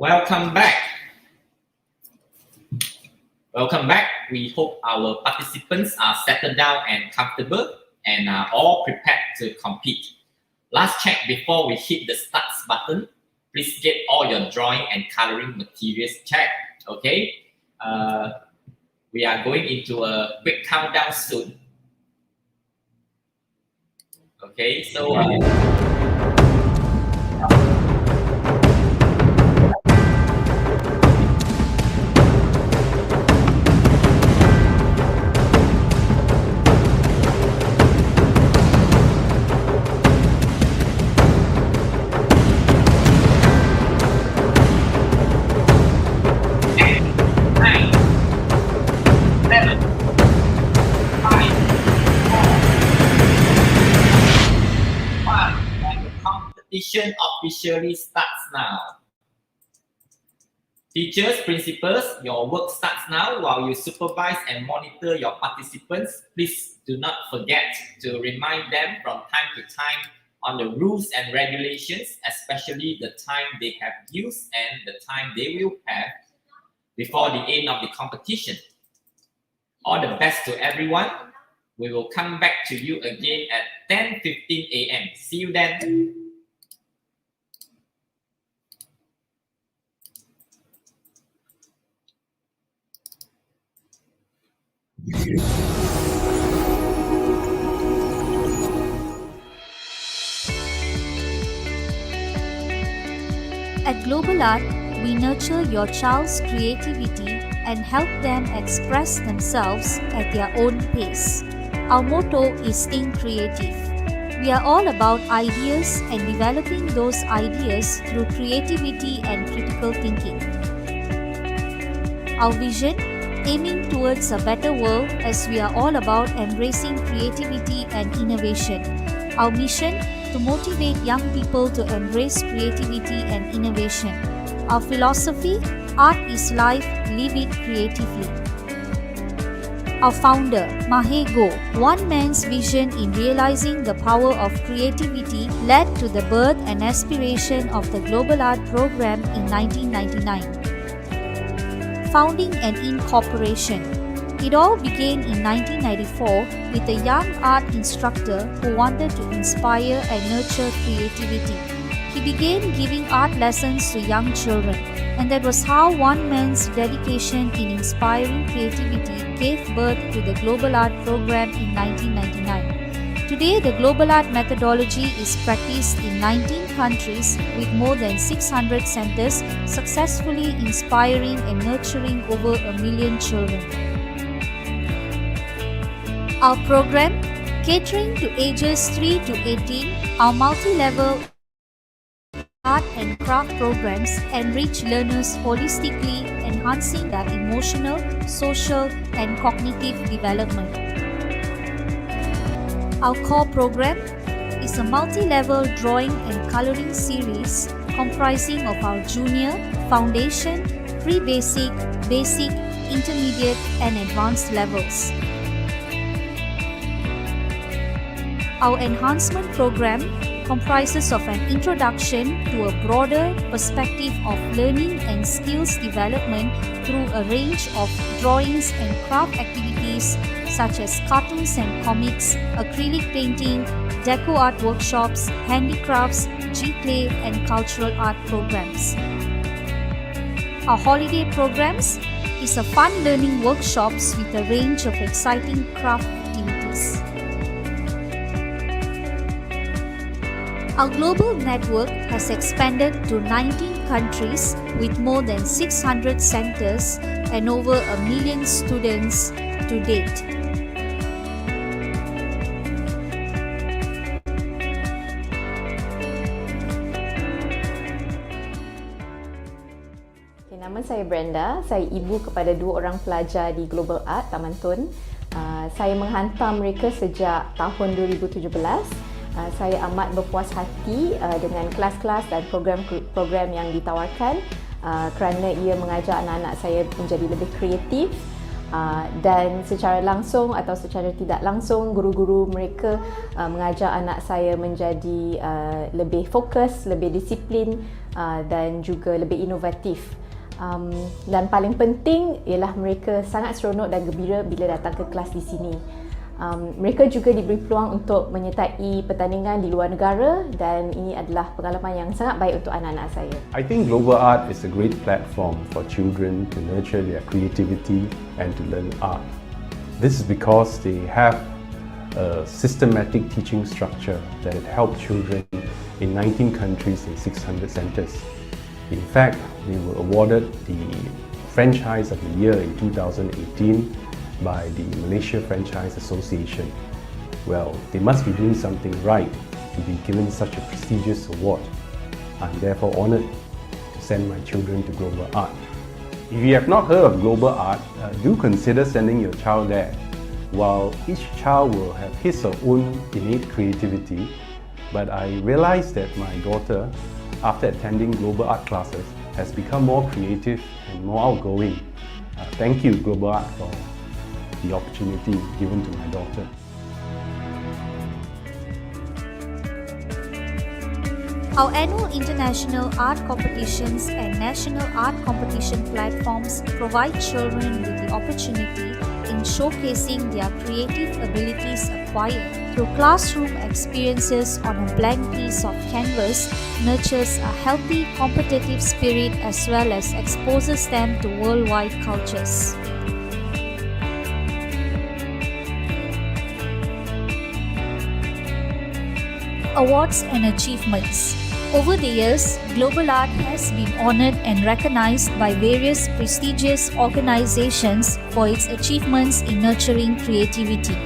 Welcome back. Welcome back. We hope our participants are settled down and comfortable and are all prepared to compete. Last check before we hit the start button. Please get all your drawing and coloring materials checked. Okay. We are going into a quick countdown soon. Okay, so competition officially starts now. Teachers, principals, your work starts now. While you supervise and monitor your participants, please do not forget to remind them from time to time on the rules and regulations, especially the time they have used and the time they will have before the end of the competition. All the best to everyone. We will come back to you again at 10:15 a.m. See you then. At Global Art, we nurture your child's creativity and help them express themselves at their own pace. Our motto is Think Creative. We are all about ideas and developing those ideas through creativity and critical thinking. Our vision, aiming towards a better world as we are all about embracing creativity and innovation. Our mission, to motivate young people to embrace creativity and innovation. Our philosophy, art is life, live it creatively. Our founder, Mahe Go, one man's vision in realizing the power of creativity led to the birth and aspiration of the Global Art Program in 1999. Founding and incorporation. It all began in 1994 with a young art instructor who wanted to inspire and nurture creativity. He began giving art lessons to young children, and that was how one man's dedication in inspiring creativity gave birth to the Global Art Program in 1999. Today, the Global Art methodology is practiced in 19 countries with more than 600 centers, successfully inspiring and nurturing over 1 million children. Our program, catering to ages 3 to 18, our multi-level art and craft programs enrich learners holistically, enhancing their emotional, social, and cognitive development. Our core program is a multi-level drawing and coloring series comprising of our junior, foundation, pre-basic, basic, intermediate, and advanced levels. Our enhancement program comprises of an introduction to a broader perspective of learning and skills development through a range of drawings and craft activities such as cartoons and comics, acrylic painting, deco art workshops, handicrafts, G-Play, and cultural art programs. Our holiday programs is a fun learning workshops with a range of exciting craft activities. Our global network has expanded to 19 countries with more than 600 centers and over 1 million students to date. Nama saya Brenda, saya ibu kepada 2 orang pelajar di Global Art Taman Tun. Saya menghantar mereka sejak tahun 2017. Saya amat berpuas hati dengan kelas-kelas dan program-program yang ditawarkan kerana ia mengajar anak-anak saya menjadi lebih kreatif, Dan secara langsung atau secara tidak langsung, guru-guru mereka mengajar anak saya menjadi lebih fokus, lebih disiplin dan juga lebih inovatif. Dan paling penting ialah mereka sangat seronok dan gembira bila datang ke kelas di sini. Mereka juga diberi peluang untuk menyertai pertandingan di luar negara dan ini adalah pengalaman yang sangat baik untuk anak-anak saya. I think Global Art is a great platform for children to nurture their creativity and to learn art. This is because they have a systematic teaching structure that helps children in 19 countries and 600 centers. In fact, we were awarded the Franchise of the Year in 2018 by the Malaysia Franchise Association. Well, they must be doing something right to be given such a prestigious award. I'm therefore honoured to send my children to Global Art. If you have not heard of Global Art, do consider sending your child there. While each child will have his or own innate creativity, but I realized that my daughter, after attending Global Art classes, has become more creative and more outgoing. Thank you, Global Art, for the opportunity given to my daughter. Our annual international art competitions and national art competition platforms provide children with the opportunity in showcasing their creative abilities acquired through classroom experiences on a blank piece of canvas, nurtures a healthy competitive spirit as well as exposes them to worldwide cultures. Awards and achievements. Over the years, Global Art has been honored and recognized by various prestigious organizations for its achievements in nurturing creativity.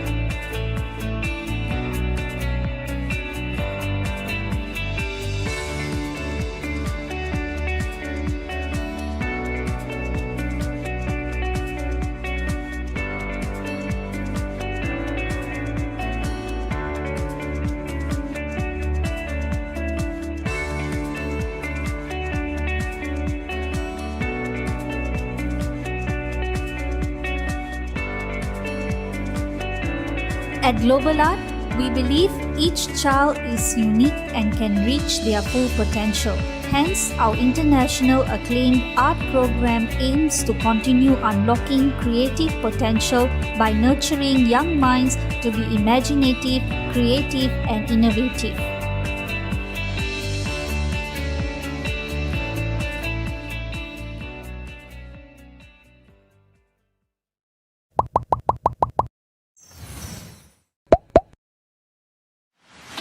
At Global Art, we believe each child is unique and can reach their full potential. Hence, our international acclaimed art program aims to continue unlocking creative potential by nurturing young minds to be imaginative, creative, and innovative.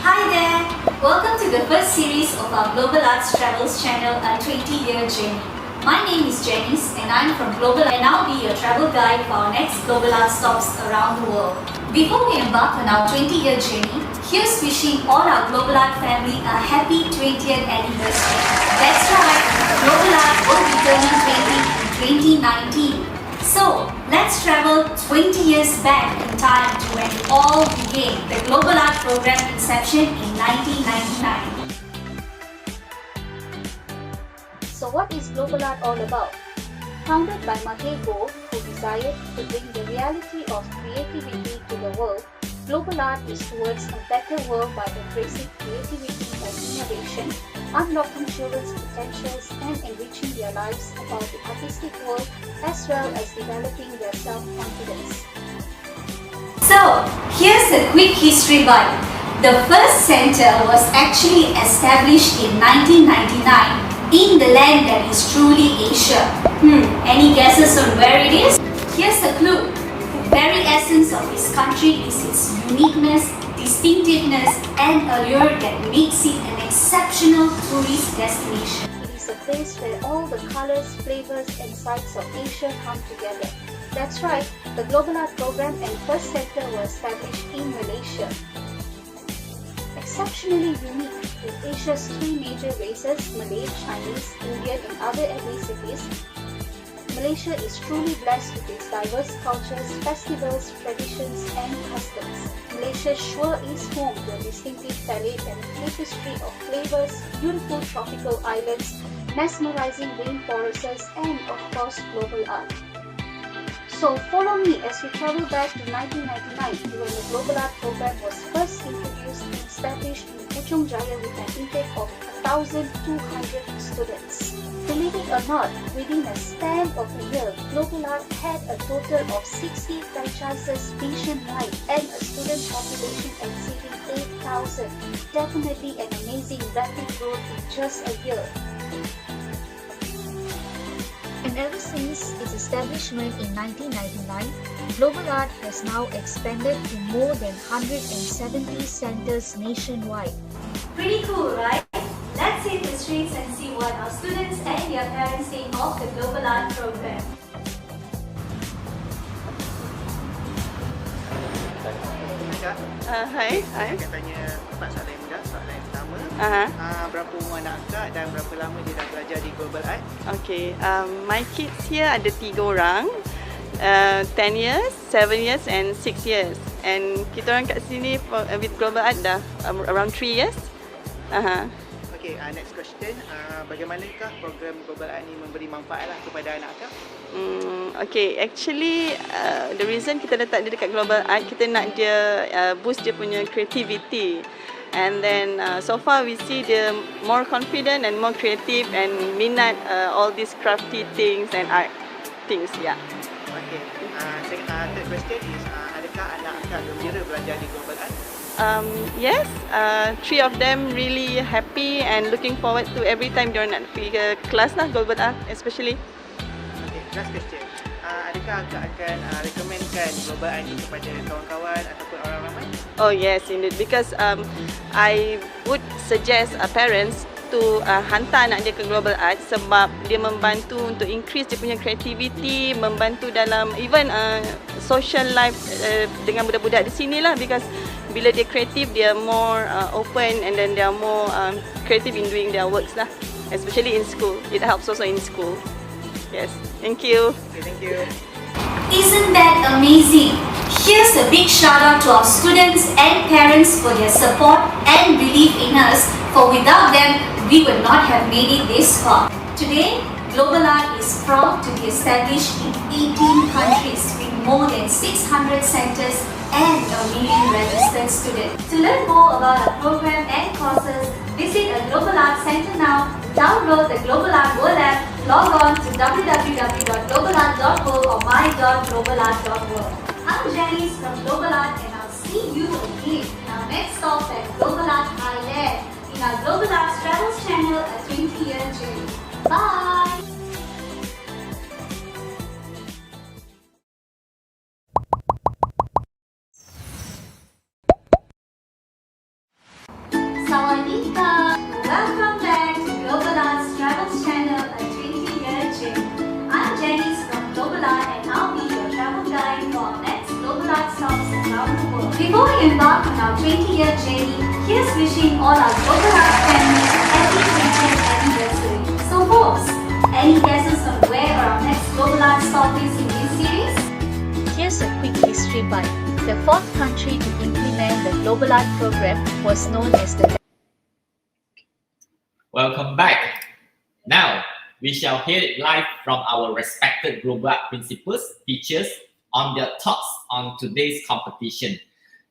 Hi there! Welcome to the first series of our Global Arts Travels channel, A 20-Year Journey. My name is Janice and I'm from Global and I'll be your travel guide for our next Global Arts stops around the world. Before we embark on our 20-year journey, here's wishing all our Global Art family a happy 20th anniversary. That's right, Global Art will be turning 20 in 2019. So, let's travel 20 years back in time to when it all began, the Global Art Program inception in 1999. So what is Global Art all about? Founded by Mahego, who desired to bring the reality of creativity to the world, Global Art is towards a better world by embracing creativity and innovation, unlocking children's potentials and enriching their lives about the artistic world as well as developing their self-confidence. So, here's a quick history bite. The first center was actually established in 1999 in the land that is truly Asia. Any guesses on where it is? Here's a clue. The very essence of this country is its uniqueness, distinctiveness and allure that makes it an exceptional tourist destination. It is a place where all the colors, flavors and sights of Asia come together. That's right, the Global Art Program and first center were established in Malaysia. Exceptionally unique with Asia's three major races, Malay, Chinese, Indian and other ethnicities, Malaysia is truly blessed with its diverse cultures, festivals, traditions and customs. Malaysia sure is home to a distinctive palette and tapestry of flavors, beautiful tropical islands, mesmerizing rainforests and of course global art. So follow me as we travel back to 1999 when the Global Art program was first introduced and established in Puchong Jaya with an intake of 1,200 students. Believe it or not, within a span of a year, Global Art had a total of 60 franchises nationwide and a student population exceeding 8,000. Definitely an amazing rapid growth in just a year. And ever since its establishment in 1999, Global Art has now expanded to more than 170 centers nationwide. Pretty cool, right? Let's hit the streets and see what our students and their parents think of the Global Art program. Hai. Saya tanya Pak soalan mudah, soalan yang pertama. Berapa umur anak akak dan berapa lama dia dah belajar di Global Art? Okay, my kids here ada 3 orang, 10 years, 7 years and 6 years. And kita orang kat sini with Global Art dah around 3 years. Okay, next question. Bagaimanakah program Global Art ni memberi manfaat lah kepada anak akak? Okay, actually the reason kita letak dia dekat Global Art, kita nak dia boost dia punya creativity. And then so far we see dia more confident and more creative and minat all these crafty things and art things, yeah. Okay, third question is, adakah anak akak gembira belajar di Global Art? Yes, 3 of them really happy and looking forward to every time diorang nak pergi ke kelas lah, Global Art especially. Okay, last question. Adakah akak akan recommendkan Global Art ni kepada kawan-kawan ataupun orang ramai? Oh yes, indeed. Because I would suggest parents to hantar anak dia ke Global Art sebab dia membantu untuk increase dia punya creativity, membantu dalam even social life dengan budak-budak di sini lah. Because bila dia kreatif, dia more open and then they are more creative in doing their works lah. Especially in school. It helps also in school. Yes. Thank you. Okay, thank you. Isn't that amazing? Here's a big shout out to our students and parents for their support and belief in us, for without them, we would not have made it this far. Today, Global Art is proud to be established in 18 countries with more than 600 centers and 1 million registered students. To learn more about our program and courses, visit a Global Art Center now, download the Global Art World app, log on to www.globalart.world or my.globalart.world. I'm Janice from Global Art and I'll see you again in our next stop at Global Art Thailand in our Global Art Travels channel, a 20-year journey. Bye! Sawadika! Welcome back to Global Art's Travels channel, a 20-year journey. I'm Janice from Global Art and I'll be your travel guide for our next Global Art stops around the world. Before we embark on our 20-year journey, here's wishing all our Global Art families a happy 20th anniversary. So folks, any guesses on where our next Global Art stop is in this series? Here's a quick history bite. The fourth country to implement the Global Art program was known as the Welcome back. Now, we shall hear it live from our respected Global Art principals, teachers, on their thoughts on today's competition.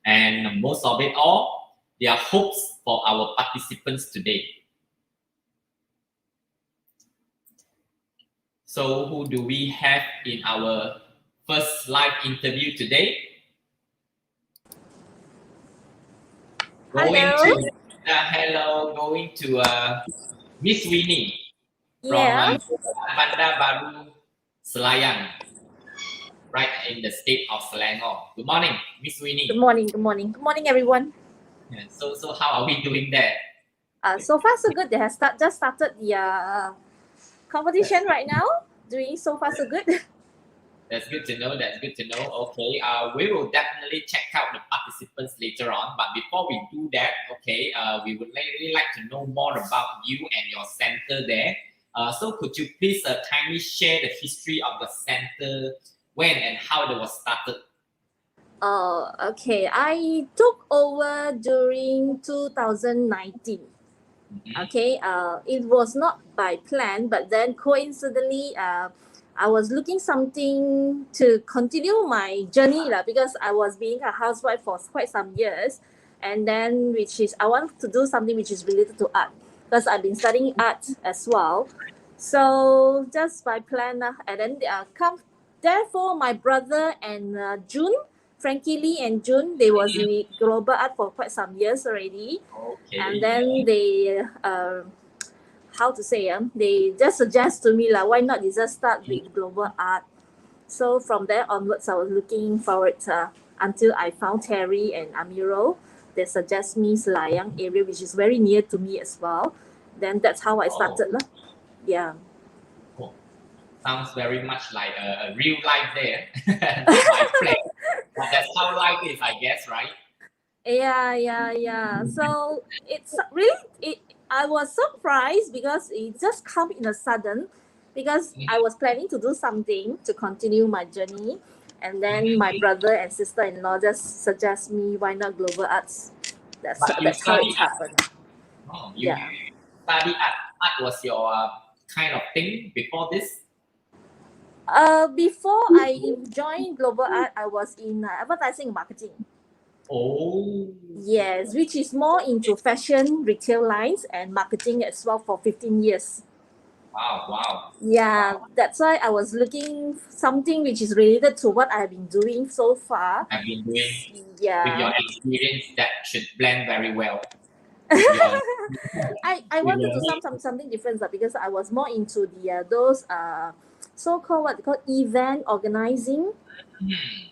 And most of it all, their hopes for our participants today. So, who do we have in our first live interview today? Going to Miss Winnie from Bandar Baru, Selayang, right in the state of Selangor. Good morning, Miss Winnie. Good morning. Good morning, everyone. Yeah, so how are we doing there? So far so good. They have just started the competition right now. Doing so far so good. That's good to know. Okay, we will definitely check out the participants later on. But before we do that, okay, we would really like to know more about you and your center there. So could you please kindly share the history of the center, when and how it was started? Okay. I took over during 2019. Okay. It was not by plan, but then coincidentally, I was looking something to continue my journey lah, because I was being a housewife for quite some years, and then I want to do something which is related to art, because I've been studying art as well. So just by plan and then therefore my brother and June, Frankie Lee and June, they was in global art for quite some years already. Okay. And then they they just suggest to me why not you just start with global art. So from there onwards, I was looking forward until I found Terry and Amiro. They suggest me Selayang area, which is very near to me as well. Then that's how I started lah. Yeah. Sounds very much like a real life there. My friend. But that's how life is, I guess, right? Yeah. So it's really I was surprised because it just come in a sudden, because I was planning to do something to continue my journey, and then my brother and sister-in-law just suggest me why not global arts. That's how it happened. Oh, you study art. Art was your kind of thing before this? Before I joined global art, I was in advertising and marketing. Oh. Yes, which is more into fashion, retail lines, and marketing as well for 15 years. Wow. Yeah, that's why I was looking something which is related to what I've been doing so far. I've been doing with Yeah, your experience that should blend very well. I wanted to do something different because I was more into those so-called what they call event organizing.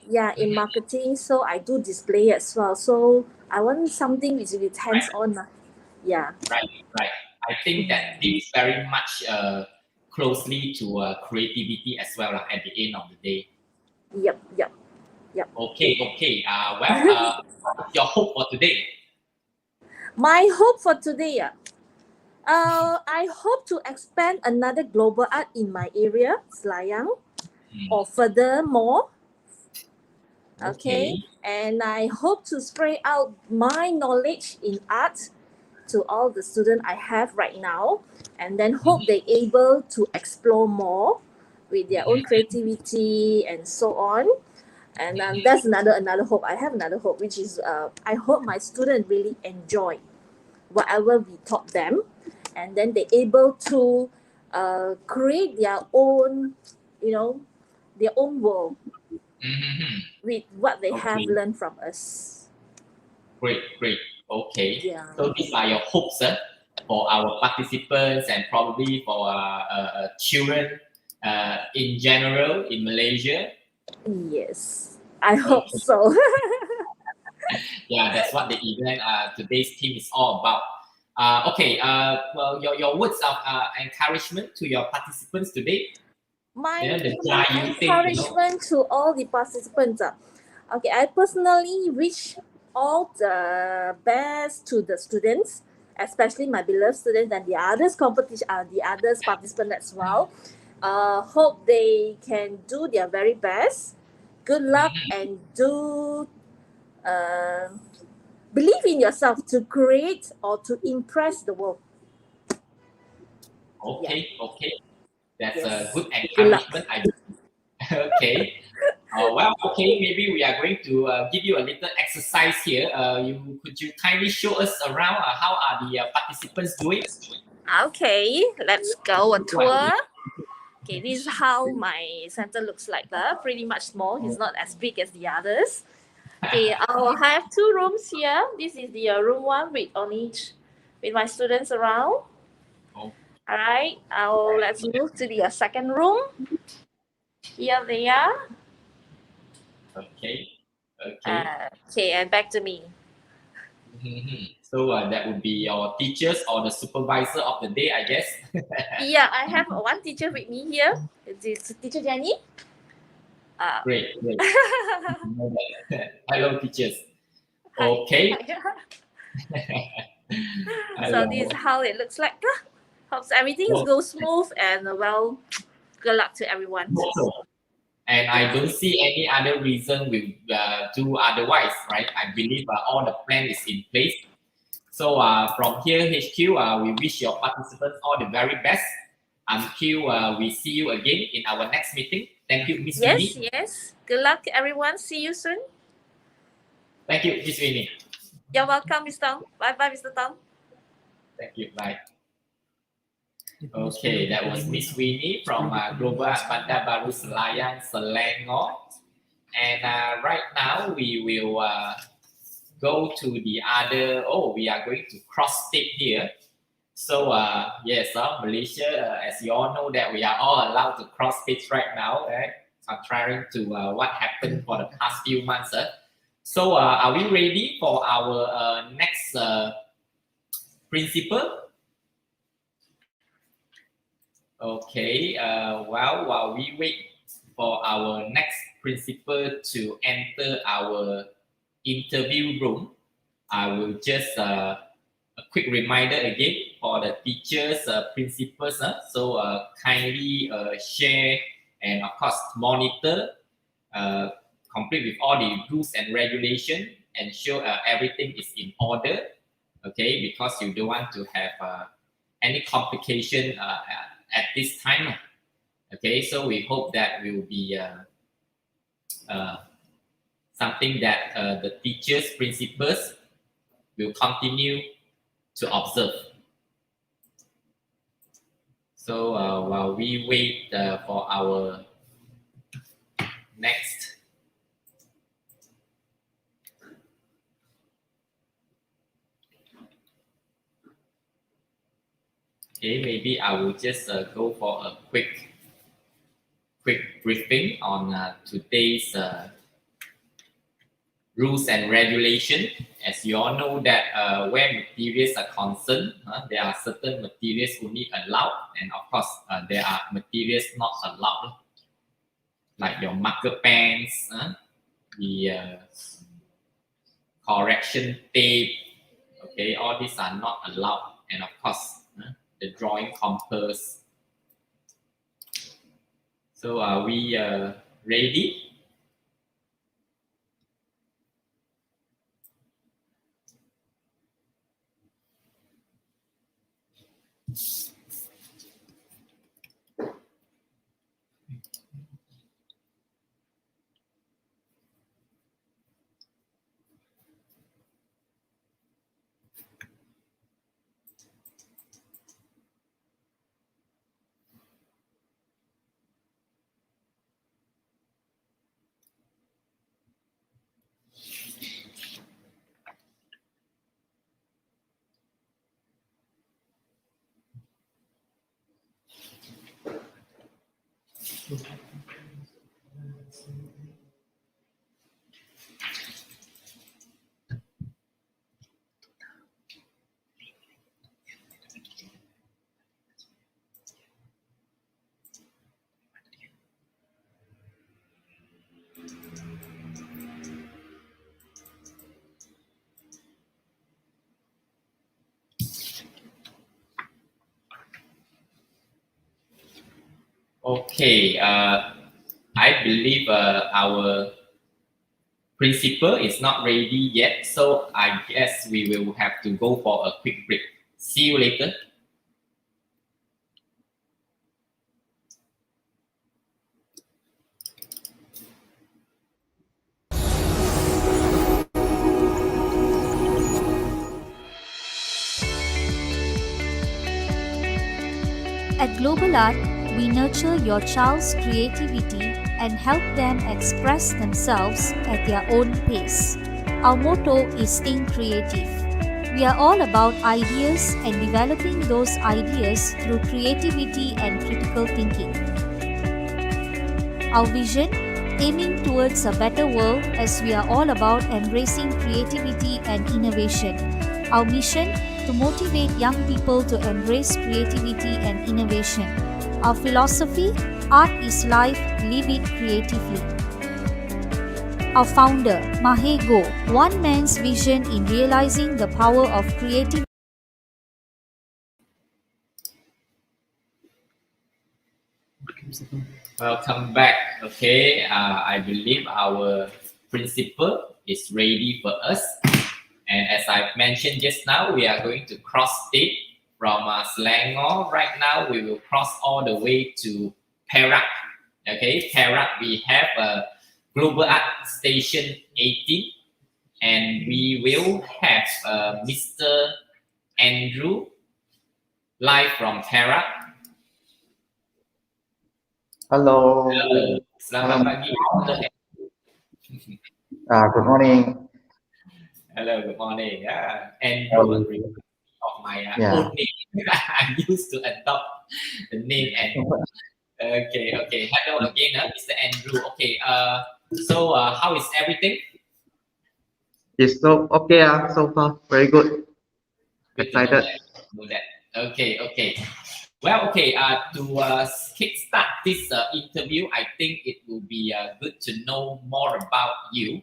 Yeah, in marketing, so I do display as well. So I want something which is hands-on. Yeah. Right. I think that this very much closely to creativity as well at the end of the day. Yep. Okay. Well, what's your hope for today? My hope for today, I hope to expand another global art in my area, Selayang, or furthermore. Okay, and I hope to spread out my knowledge in art to all the students I have right now, and then hope they're able to explore more with their own creativity and so on. And that's another hope. I have another hope, which is I hope my students really enjoy whatever we taught them, and then they're able to create their own, their own world with what they have learned from us. Great. Okay. Yeah. So these are your hopes for our participants and probably for children in general in Malaysia. Yes, I hope so. Yeah, that's what the event today's theme is all about. Well, your words of encouragement to your participants today. My encouragement to all the participants. Okay, I personally wish all the best to the students, especially my beloved students and the others participants as well. Hope they can do their very best. Good luck and do believe in yourself to create or to impress the world. Okay. That's a good Good luck. encouragement. Okay. Maybe we are going to give you a little exercise here. Could you kindly show us around how are the participants doing? Okay, let's go a tour. Okay, this is how my center looks like. Pretty much small. It's not as big as the others. Okay, I'll have 2 rooms here. This is the room 1 with my students around. All right, let's move to the second room. Here they are. Okay. Okay, and back to me. So that would be your teachers or the supervisor of the day, I guess. Yeah, I have one teacher with me here. It's Teacher Jenny. Great. Hello, teachers. Okay. So this is how it looks like. Hope everything goes smooth and good luck to everyone. And I don't see any other reason we do otherwise, right? I believe all the plan is in place. So from here, HQ, we wish your participants all the very best. until we see you again in our next meeting. Thank you, Miss Yes, Winnie. yes. Good luck, everyone. See you soon. Thank you, Miss Winnie. You're welcome, Mr. Tong. Bye-bye, Mr. Tong. Thank you. Bye. Okay, that was Miss Winnie from Global Art Bandar Baru Selayang, Selangor. And right now we will go to the other. Oh, we are going to cross state here. So yes, Malaysia, as you all know, that we are all allowed to cross states right now, right? Contrary to what happened for the past few months. So are we ready for our next principle? Okay, well, while we wait for our next principal to enter our interview room, I will just a quick reminder again for the teachers, principals. So kindly share and of course monitor, complete with all the rules and regulation, ensure everything is in order. Okay, because you don't want to have any complication at this time. Okay, so we hope that will be something that the teachers, principals will continue to observe. So while we wait for our next okay, maybe I will just go for a quick briefing on today's rules and regulation. As you all know that where materials are concerned, there are certain materials only allowed, and of course there are materials not allowed, like your marker pens, the correction tape. Okay, all these are not allowed, and of course the drawing compass. So are we ready? Okay, I believe our principal is not ready yet, so I guess we will have to go for a quick break. See you later. At Global Art, we nurture your child's creativity and help them express themselves at their own pace. Our motto is Staying Creative. We are all about ideas and developing those ideas through creativity and critical thinking. Our vision, aiming towards a better world as we are all about embracing creativity and innovation. Our mission, to motivate young people to embrace creativity and innovation. Our philosophy, art is life, live it creatively. Our founder, Mahe Go, one man's vision in realizing the power of creativity. Welcome back. Okay, I believe our principal is ready for us. And as I mentioned just now, we are going to cross state from Selangor. Right now, we will cross all the way to Perak. Okay, Perak, we have Global Art Station 18, and we will have Mr. Andrew live from Perak. Hello. Selamat pagi. Good morning. Hello, good morning. Andrew of my old name. I used to adopt the name Andrew. Okay. Hello again, Mr. Andrew. Okay. So how is everything? It's so okay. So far, very good. Excited. Know that. Okay. Well, okay. To kickstart this interview, I think it will be good to know more about you,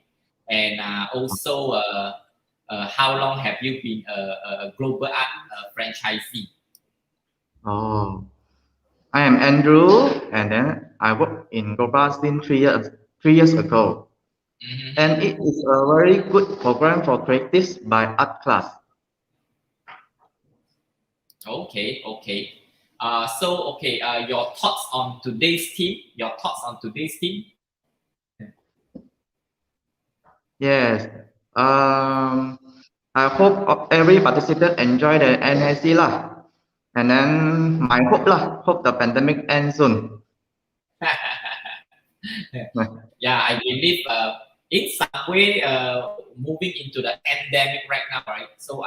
and also how long have you been a Global Art franchisee? Oh, I am Andrew, and then I worked in Global since 3 years ago, and it is a very good program for creatives by art class. Okay. Your thoughts on today's team? Yes. I hope every participant enjoy the NSC lah. And then my hope the pandemic ends soon. Yeah, I believe in some way moving into the endemic right now, right? So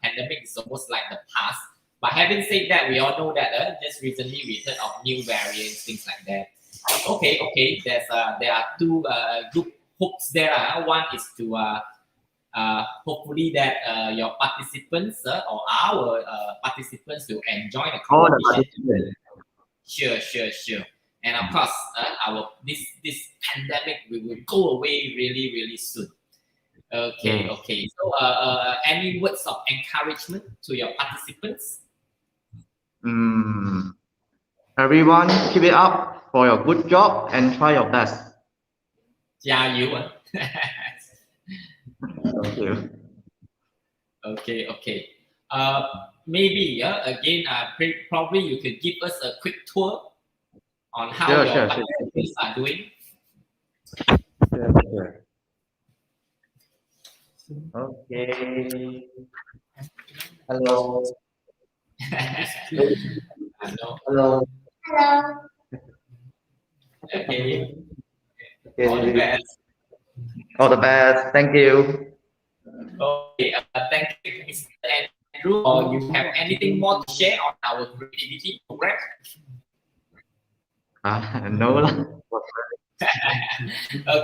pandemic is almost like the past. But having said that, we all know that just recently we heard of new variants, things like that. Okay. There are two good hopes there. One is to hopefully that your participants or our participants will enjoy the competition. Sure. And of course, this pandemic will go away really soon. Okay. So, any words of encouragement to your participants? Everyone, keep it up for your good job and try your best. 加油! Thank you. Okay. Maybe again, probably you could give us a quick tour on how your participants are doing. Sure. Okay. Hello. Hello. Okay. All the best. Thank you. Okay. Thank you, Mr. Andrew. Or you have anything more to share on our creativity program? No lah.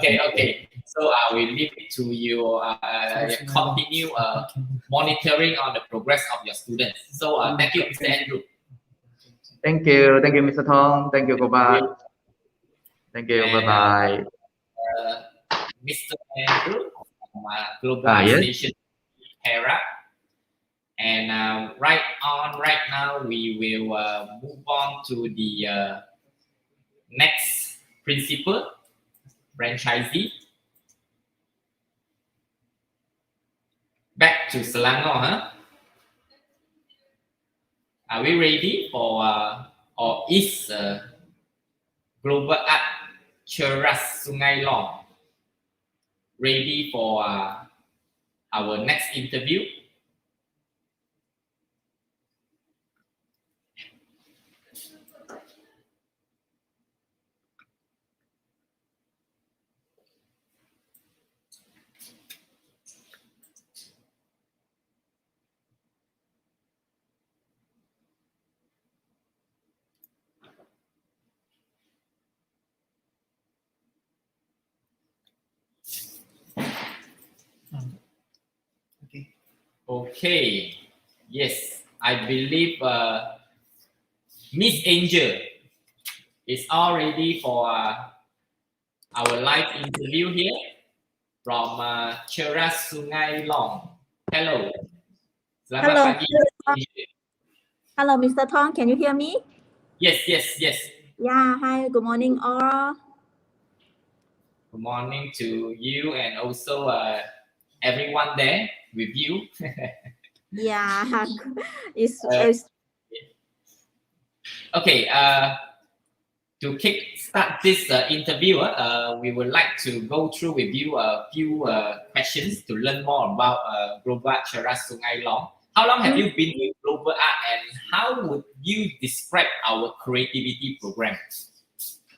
Okay. So I will leave it to you. Continue monitoring on the progress of your students. So thank you, Mr. Andrew. Thank you, Mr. Tong. Thank you, Gobat. Thank you. Bye. Mr. Andrew from Global Station Perak. And right now we will move on to the next principal, franchisee. Back to Selangor, Are we ready for or is Global Art Ceras Sungai Long ready for our next interview? Okay. Yes, I believe Miss Angel is all ready for our live interview here from Ceras Sungai Long. Hello. Selamat pagi. Hello, Mr. Tong. Can you hear me? Yes. Yeah. Hi. Good morning, all. Good morning to you and also everyone there with you. Yeah, it's, Uh, it's Okay, to kick start this interview, we would like to go through with you a few questions to learn more about Global Art Ceras Sungai Long. How long have you been with Global Art, and how would you describe our creativity program?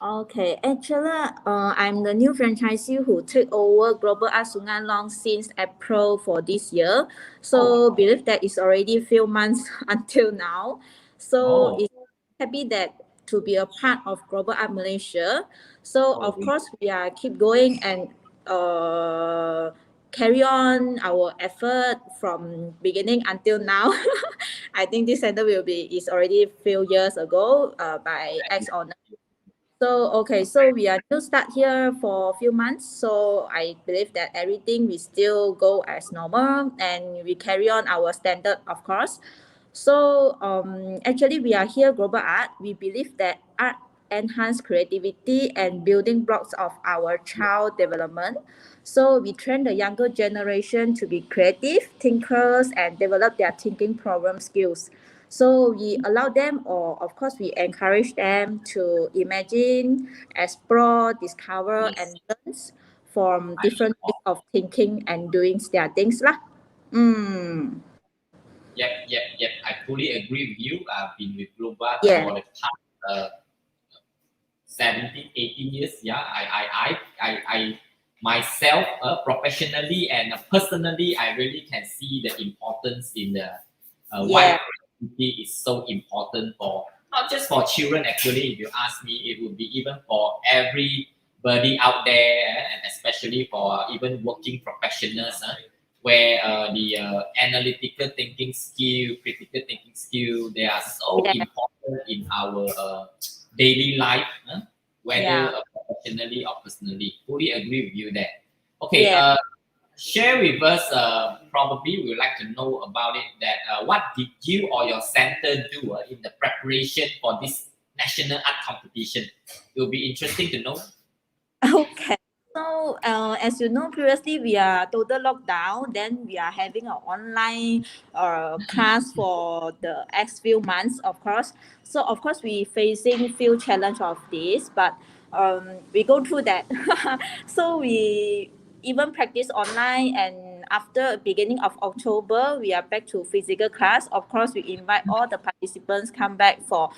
okay. Actually, I'm the new franchisee who took over Global Art Sungai Long since April for this year. So believe that it's already a few months until now. So Oh. it's happy that to be a part of Global Art Malaysia. So Oh, of course we are keep going and carry on our effort from beginning until now. I think this center is already a few years ago by ex owner. So okay, so we are new start here for a few months. So I believe that everything we still go as normal and we carry on our standard, of course. So actually we are here Global Art. We believe that art enhance creativity and building blocks of our child development. So we train the younger generation to be creative thinkers and develop their thinking problem skills. So we allow them, or of course, we encourage them to imagine, explore, discover, yes. and learn from different ways of thinking and doing their things lah. Mm. Yep. I fully agree with you. I've been with Global Art Yeah. for the past 17, 18 years. Yeah, I myself professionally and personally, I really can see the importance in the why creativity is so important for not just for children. Actually, if you ask me, it would be even for everybody out there, and especially for even working professionals, where the analytical thinking skill, critical thinking skill, they are so important in our daily life, whether professionally or personally. Fully agree with you there. Okay, Yeah. share with us, probably we would like to know about it, that what did you or your center do in the preparation for this national art competition? It will be interesting to know. Okay. So, as you know, previously we are total lockdown. Then we are having an online class for the next few months, of course. So, of course, we facing few challenge of this, but we go through that. So we even practice online, and after beginning of October, we are back to physical class. Of course, we invite all the participants come back for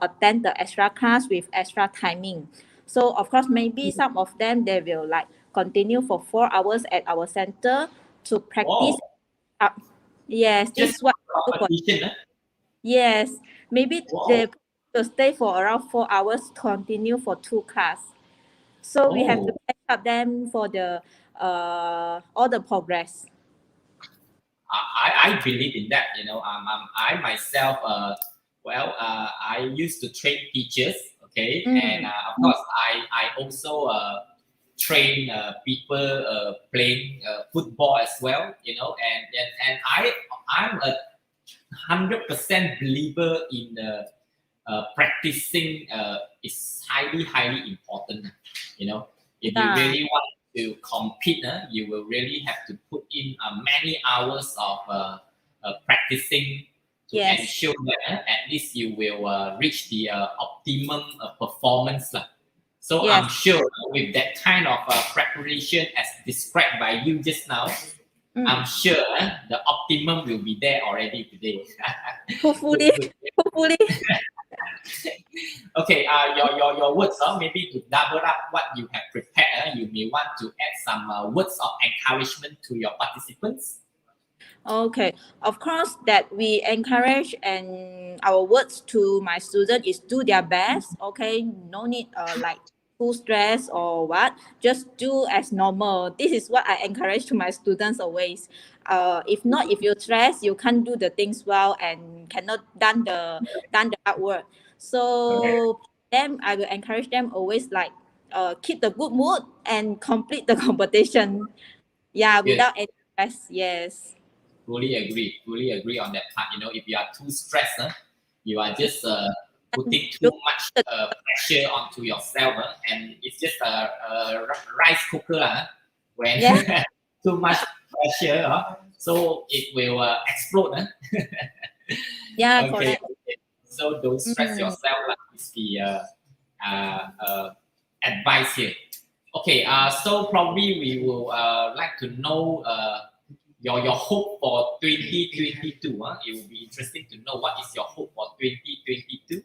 attend the extra class with extra timing. So of course, maybe some of them they will like continue for 4 hours at our center to practice. Wow. Yes, this Just is what. competition. Yes, maybe Wow. they will stay for around 4 hours, continue for 2 class. So we have to catch up them for the all the progress. I believe in that. I myself, I used to train teachers. Okay, and of course, I also train people playing football as well. And I'm a 100% believer in practicing is highly important. If you really want to compete, you will really have to put in many hours of practicing to ensure that at least you will reach the optimum performance. So I'm sure with that kind of preparation as described by you just now, I'm sure the optimum will be there already today. Hopefully. Okay, your words, maybe to double up what you have prepared, you may want to add some words of encouragement to your participants. Okay, of course that we encourage, and our words to my student is do their best. Okay, no need like full stress or what, just do as normal. This is what I encourage to my students always. If not, if you stress, you can't do the things well and cannot done the artwork. So them, I will encourage them always like keep the good mood and complete the competition. Yeah, without any stress. Yes. Fully agree on that part. If you are too stressed, you are just putting too much pressure onto yourself, and it's just a rice cooker when too much pressure, so it will explode. Yeah, Okay. correct. So don't stress yourself. Like is the advice here. Okay. So probably we will like to know your hope for 2022. It will be interesting to know what is your hope for 2022.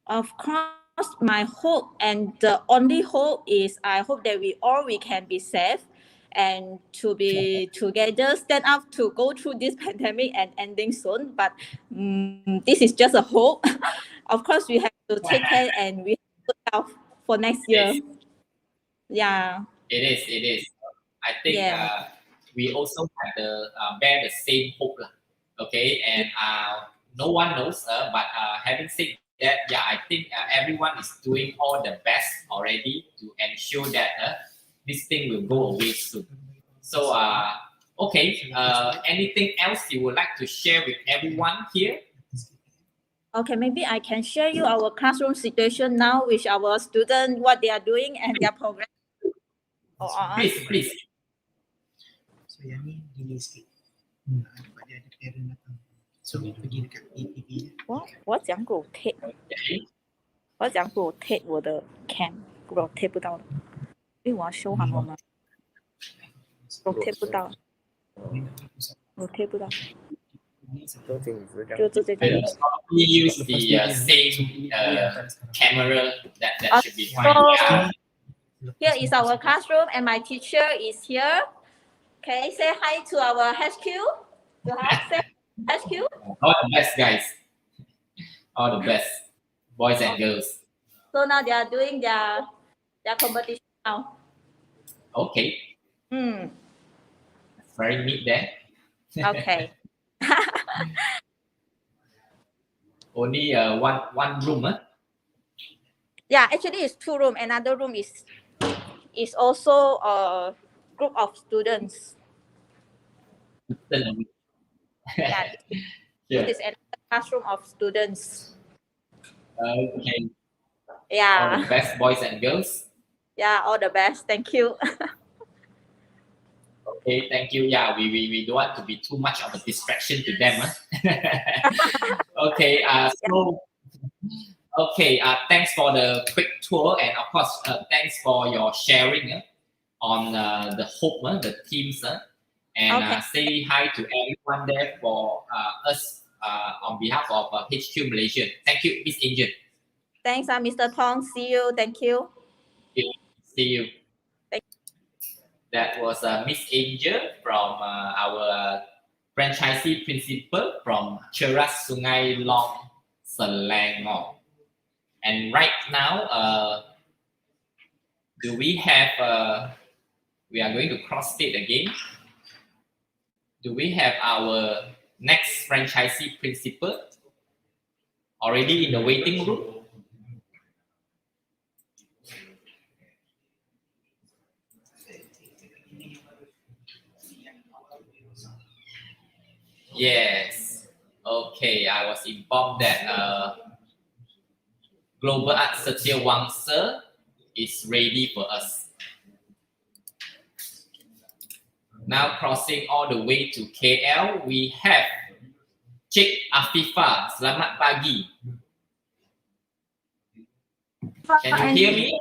Of course, my hope and the only hope is I hope that we can be safe and to be together, stand up to go through this pandemic and ending soon. But this is just a hope. Of course, we have to take care and we have to look out for next year. Yes. Yeah. It is. I think Yeah. we also have the bear the same hope, lah. Okay, and no one knows. But having said that, yeah, I think everyone is doing all the best already to ensure that this thing will go away soon. So okay, anything else you would like to share with everyone here? Okay, maybe I can share you our classroom situation now with our students, what they are doing and their progress. Please. So yang ni delay sikit. Sebab dia ada parent datang. So pergi dekat PPP. 我讲 rotate，我讲 rotate 我的 cam rotate 不到了，因为我要修好吗 ？rotate 不到，rotate 不到，就这个。 We use the same camera that should be fine. So, here is our classroom and my teacher is here. Okay, say hi to our HQ. Say HQ. All the best, guys. All the best, boys and girls. So now they are doing their competition now. Okay, that's very neat there. Okay. Only one room, huh? Yeah, actually it's 2 rooms. Another room is also a group of students. Yeah, Sure. it is another classroom of students. Okay. All Yeah, the best, boys and girls. yeah, all the best. Thank you. Okay, thank you. Yeah, we don't want to be too much of a distraction to them. Okay, thanks for the quick tour, and of course, thanks for your sharing on the hope, the teams, and Okay. say hi to everyone there for us on behalf of HQ Malaysia. Thank you, Miss Angel. Thanks, Mr. Tong. See you. Thank you. See you. Thank That was Miss Angel from our franchisee principal from Cheras Sungai Long, Selangor. And right now, do we have? We are going to cross state again. Do we have our next franchisee principal already in the waiting room? Yes. Okay, I was informed that Global Art Setia Wangsa is ready for us. Now crossing all the way to KL, we have Cik Afifah. Selamat pagi. Can you hear me?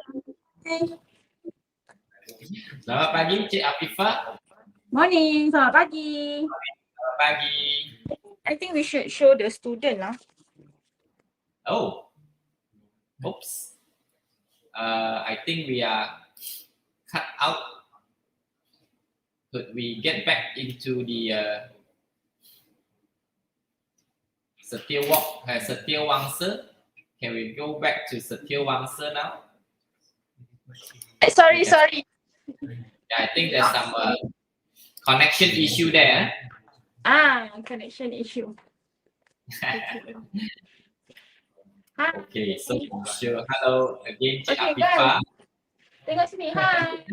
Selamat pagi, Cik Afifah. Morning, selamat pagi. Selamat pagi. I think we should show the student lah. Oh, oops. I think we are cut out. Could we get back into the Setia Wangsa? Can we go back to Setia Wangsa now? Sorry. Yeah, I think there's some connection issue there. Connection issue. Okay, so sure. Hello again, Cik Okay, Afifah. Tengok sini. Hi.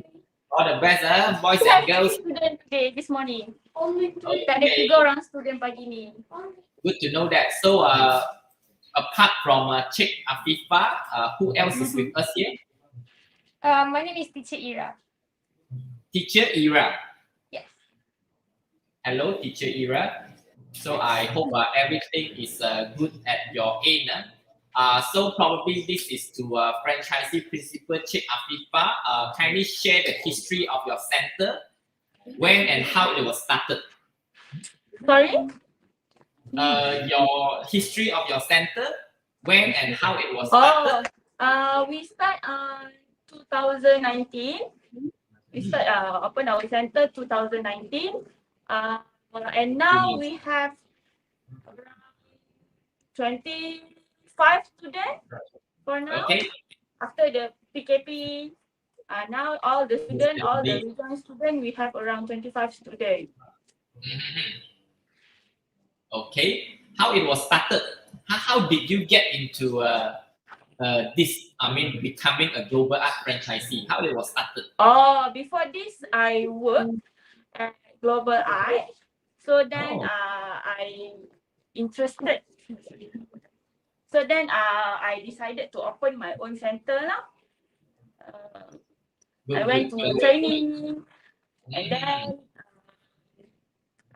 All the best, boys We have and girls. 3 student today, this morning. Okay. Tak ada 3 orang student pagi ni. Good to know that. So, apart from Cik Afifah, who else is with us here? My name is Teacher Ira. Teacher Ira. Yes. Hello, Teacher Ira. So I hope everything is good at your end. So probably this is to franchisee principal Cik Afifah. Kindly share the history of your center, when and how it was started. Sorry? Your history of your center, when and how it was started. We start 2019. We start open our center 2019. And now we have around 25 students for now. Okay. After the PKP, now all the students, all the regional students, we have around 25 students. Okay. How it was started? How did you get into this? I mean, becoming a global art franchisee. How it was started? Before this, I worked at Global Art. So then I interested. So then I decided to open my own center now. I went to training and then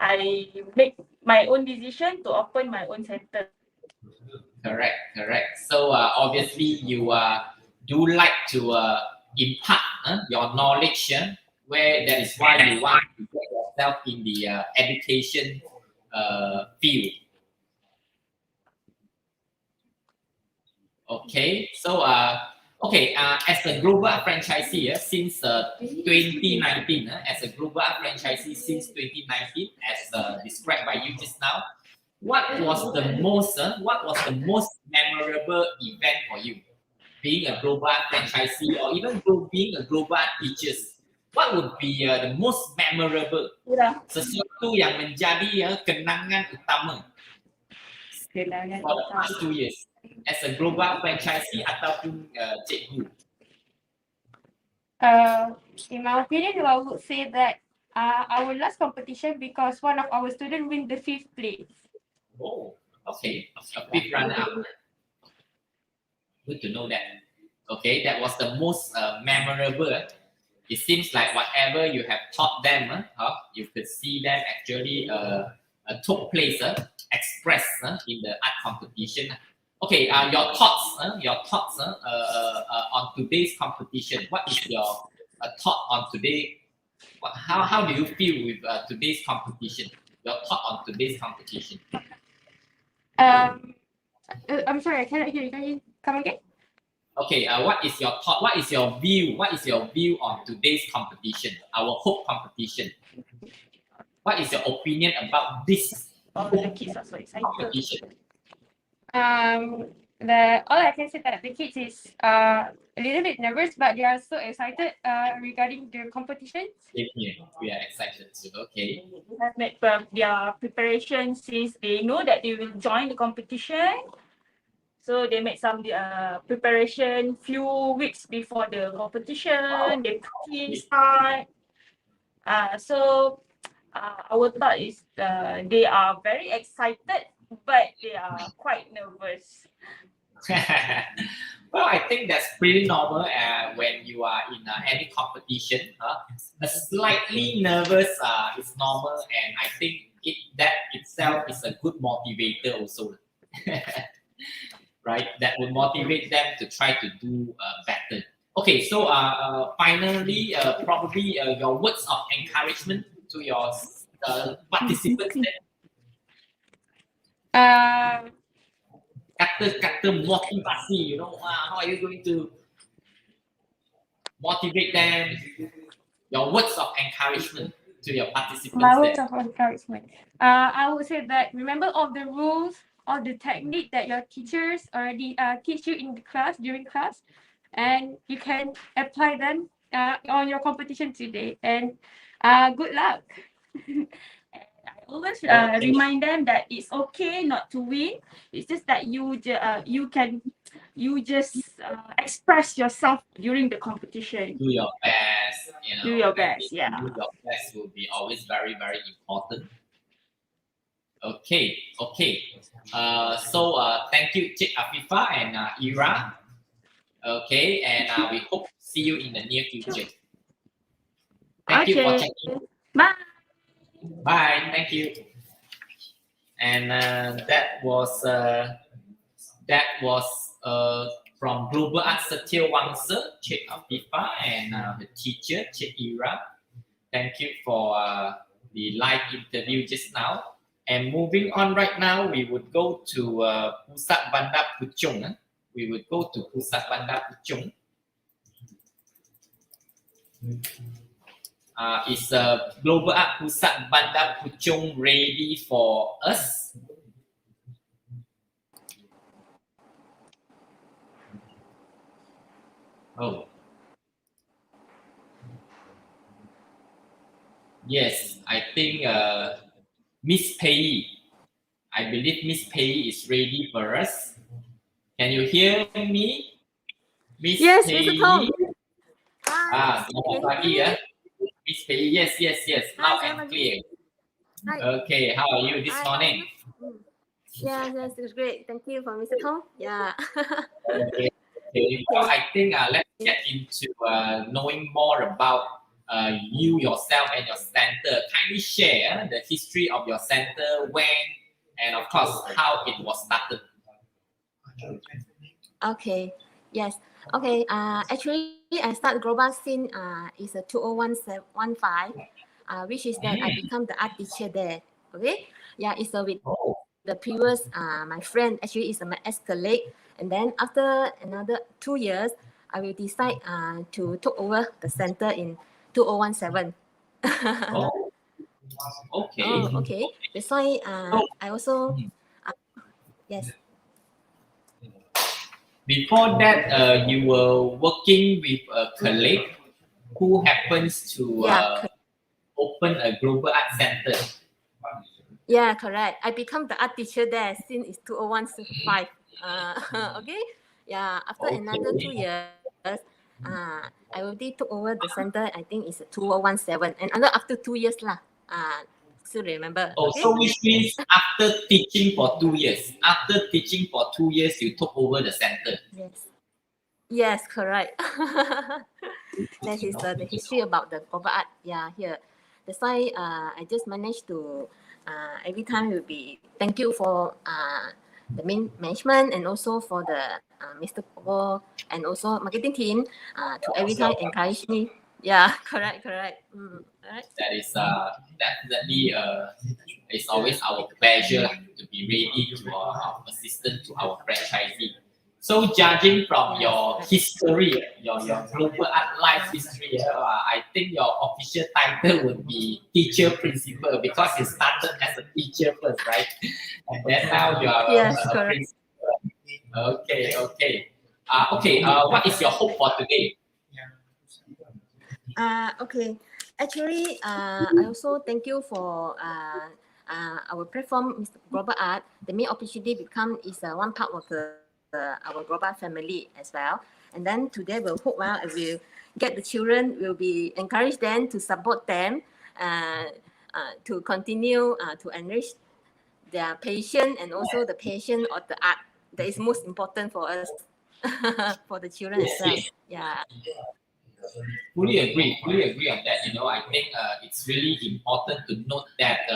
I make my own decision to open my own center. Correct. So obviously you do like to impart your knowledge, where that is why you want to get yourself in the education field. Okay, so as a global franchisee since 2019, as a global franchisee since 2019, as described by you just now, what was the most memorable event for you, being a global franchisee or even being a global teacher? What would be the most memorable? Sesuatu yang menjadi kenangan utama for the past 2 years as a global franchisee ataupun cikgu? In my opinion, I would say that our last competition, because one of our students win the 5th place. Oh, okay. A 5th runner-up. Good to know that. Okay, that was the most memorable. It seems like whatever you have taught them, you could see them actually took place, expressed in the art competition. Okay, your thoughts on today's competition. What is your thought on today? How do you feel with today's competition? Your thought on today's competition? I'm sorry, I cannot hear you. Can you come again? Okay, what is your thought? What is your view? What is your view on today's competition, our Hope competition? What is your opinion about this the kids are so excited. competition? All I can say that the kids is a little bit nervous, but they are so excited regarding the competition. We are excited too. Okay. They have made their preparation since they know that they will join the competition. So they made some preparation few weeks before the competition. They start. So our thought is they are very excited, but they are quite nervous. Well, I think that's pretty normal when you are in any competition. A slightly nervous is normal, and I think that itself is a good motivator also. Right? That will motivate them to try to do better. Okay, so finally, probably your words of encouragement to your participants. Kata motivasi, how are you going to motivate them? Your words of encouragement to your participants. My words of encouragement. I would say that remember all the rules, all the technique that your teachers already teach you in the class, during class, and you can apply them on your competition today. And good luck. I always remind them that it's okay not to win. It's just that you just express yourself during the competition. Do your best. Do your best. Yeah. Do your best will be always very, very important. Okay. So thank you, Cik Afifah and Ira. Okay, and we hope to see you in the near future. Thank you for checking. Bye. Bye. Thank you. And that was from Global Arts Satya Wangsa, Cik Afifa, and the teacher, Cik Ira. Thank you for the live interview just now. And moving on right now, we would go to Pusat Bandar Puchong. We would go to Pusat Bandar Puchong. Is Global Art Pusat Bandar Puchong ready for us? Oh. Yes, I think Miss Pei. I believe Miss Pei is ready for us. Can you hear me? Miss Yes, Pei? Mr. Tom. Selamat pagi ya. Miss Pei, yes. Loud and clear. Hi. Okay, how are you this morning? Yes, it's great. Thank you for Mr. Tom. Yeah. Okay. So I think let's get into knowing more about you yourself and your center. Kindly share the history of your center, when, and of course how it was started. Okay. Yes. Okay. Actually, I started Global Scene is a 2015, which is that I become the art teacher there. Okay. Yeah, it's with the previous my friend actually is my ex-colleague, and then after another 2 years, I will decide to take over the center in 2017. Okay. Oh, okay. That's why I also yes. Before that, you were working with a colleague who happens to open a global art center. Yeah, correct. I become the art teacher there since it's 2015. Okay. Yeah. After another 2 years, I already took over the center. I think it's 2017, and after 2 years lah. Still remember. Oh, okay? So which means after teaching for 2 years, you took over the center. Yes. Yes, correct. That is the history about the global art. Yeah, here. That's why I just managed to every time will be thank you for the main management and also for the Mr. Pogo and also marketing team to every time encourage me. Yeah, correct. Right. That is definitely it's always our pleasure to be ready to assistant to our franchisee. So judging from your history, your global art life history, I think your official title would be teacher principal because you started as a teacher first, right? And then now you are a principal. Okay. What is your hope for today? Okay. Actually, I also thank you for our platform, Mr. Global Art. The main opportunity is one part of our global family as well. And then today we'll hope I will get the children, will be encourage them to support them to continue to enrich their passion and also the passion of the art. That is most important for us, for the children as well. Yeah. Fully agree on that. I think it's really important to note that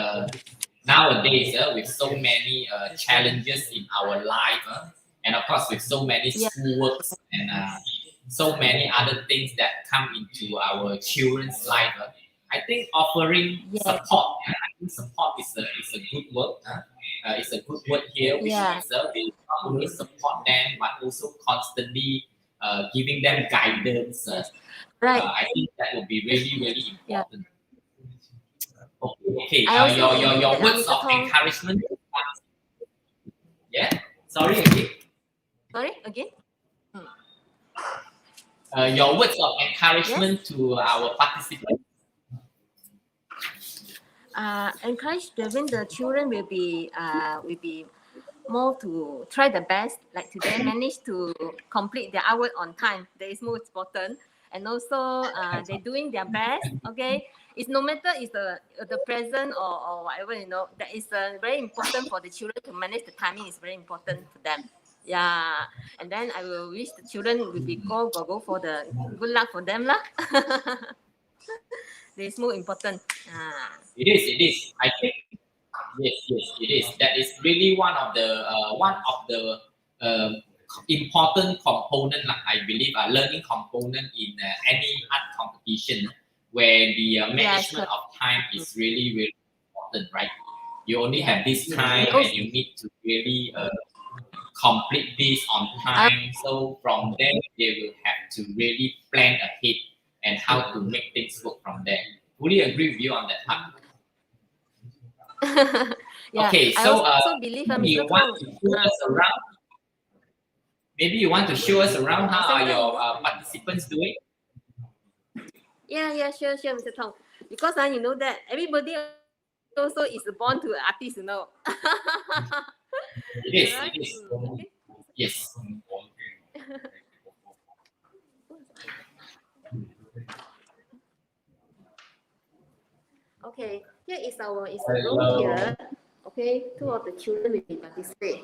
nowadays with so many challenges in our life and of course with so many schoolworks and so many other things that come into our children's life, I think offering support. I think support is a good word. It's a good word here, which means we not only support them but also constantly giving them guidance. Right. I think that would be really important. Okay. Your words of encouragement. Yeah. Sorry again. Your words of encouragement to our participants. Encourage the children will be more to try the best. Like today, manage to complete their hour on time. That is most important. And also, they're doing their best. Okay, it's no matter it's the present or whatever, that is very important for the children to manage the timing. Is very important for them. Yeah, and then I will wish the children will be go for the good luck for them lah. That is more important. It is. I think yes, it is. That is really one of the important component, I believe, learning component in any art competition, where the management of time is really, really important, right? You only have this time, and you need to really complete this on time. So from there, they will have to really plan ahead and how to make things work from there. Fully agree with you on that part. Okay, so I also believe you want to show us around. Maybe you want to show us around how are your participants doing? Yeah, sure, Mr. Tong. Because you know that everybody also is born to an artist, you know. It is. Right? It is. Okay. Yes. Okay, here is a room here. Okay, 2 of the children will participate.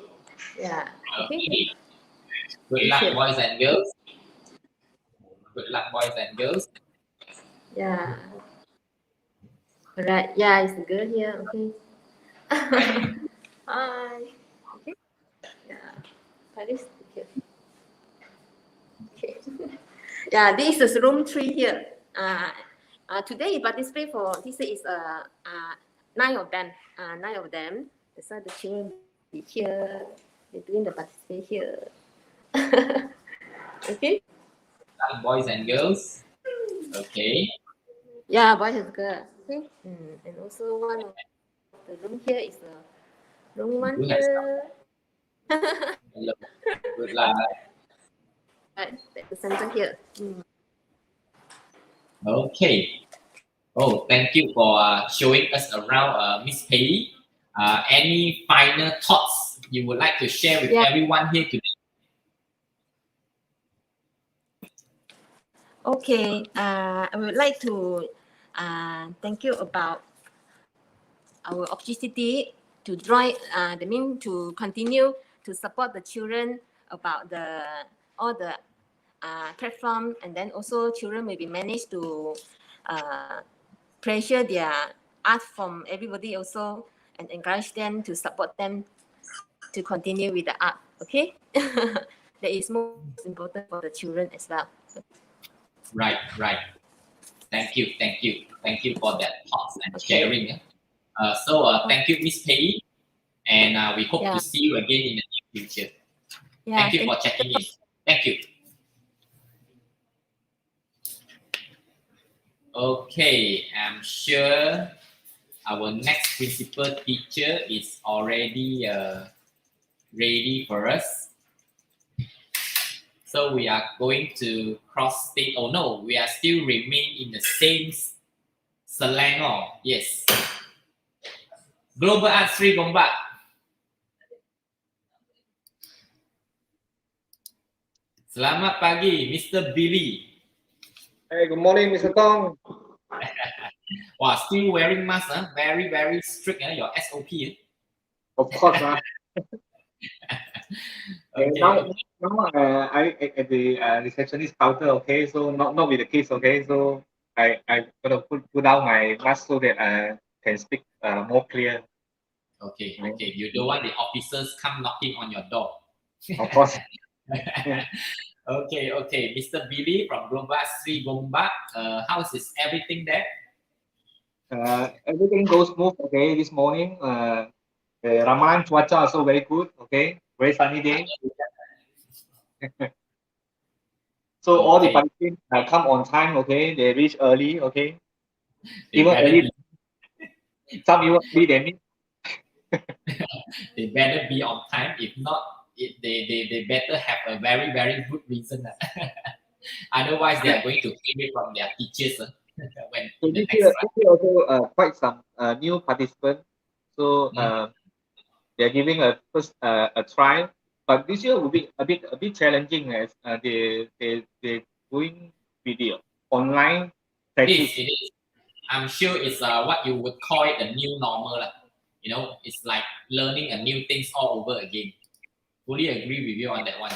Yeah. Okay. Good luck, boys and girls. Good luck, boys and girls. Yeah. Right. Yeah, it's a girl here. Okay. Hi. Okay. Yeah. Paris. Okay. Yeah, this is room 3 here. Today you participate for this is 9 of them. 9 of them. That's why the children be here. They're doing the participate here. Okay. Boys and girls. Okay. Yeah, boys and girls. Okay. And also one of the room here is room 1 here. Good luck. Right, the center here. Okay. Oh, thank you for showing us around, Miss Pei. Any final thoughts you would like to share with everyone here today? Okay. I would like to thank you about our opportunity to join. To continue to support the children about all the platform, and then also children will be managed to pressure their art from everybody also, and encourage them to support them to continue with the art. Okay. That is most important for the children as well. Right. Thank you for that thoughts and sharing. Thank you, Miss Pei, and we hope to see you again in the near future. Thank you for checking in. Thank you. Okay, I'm sure our next principal teacher is already ready for us. So we are going to cross state. Oh no, we are still remain in the same Selangor. Yes. Global Arts Sri Gombak. Selamat pagi, Mr. Billy. Hey, good morning, Mr. Tong. Wow, still wearing mask, huh? Very, very strict, your SOP. Of course, Okay. Now I at the receptionist counter. Okay, so not with the kids. Okay, so I gonna put down my mask so that I can speak more clear. Okay. You don't want the officers come knocking on your door. Of course. Okay. Mr. Billy from Global Sri Gombak. How is everything there? Everything goes smooth. Okay, this morning the Ramalan cuaca also very good. Okay, very sunny day. So all the participants come on time. Okay, they reach early. Okay, even early. Some even early than me. They better be on time. If not, they better have a very, very good reason. Otherwise, they are going to claim it from their teachers. So this year also quite some new participants. So they're giving a first a try, but this year will be a bit challenging as they doing video online practice. It is. I'm sure it's what you would call it a new normal. It's like learning a new things all over again. Fully agree with you on that one.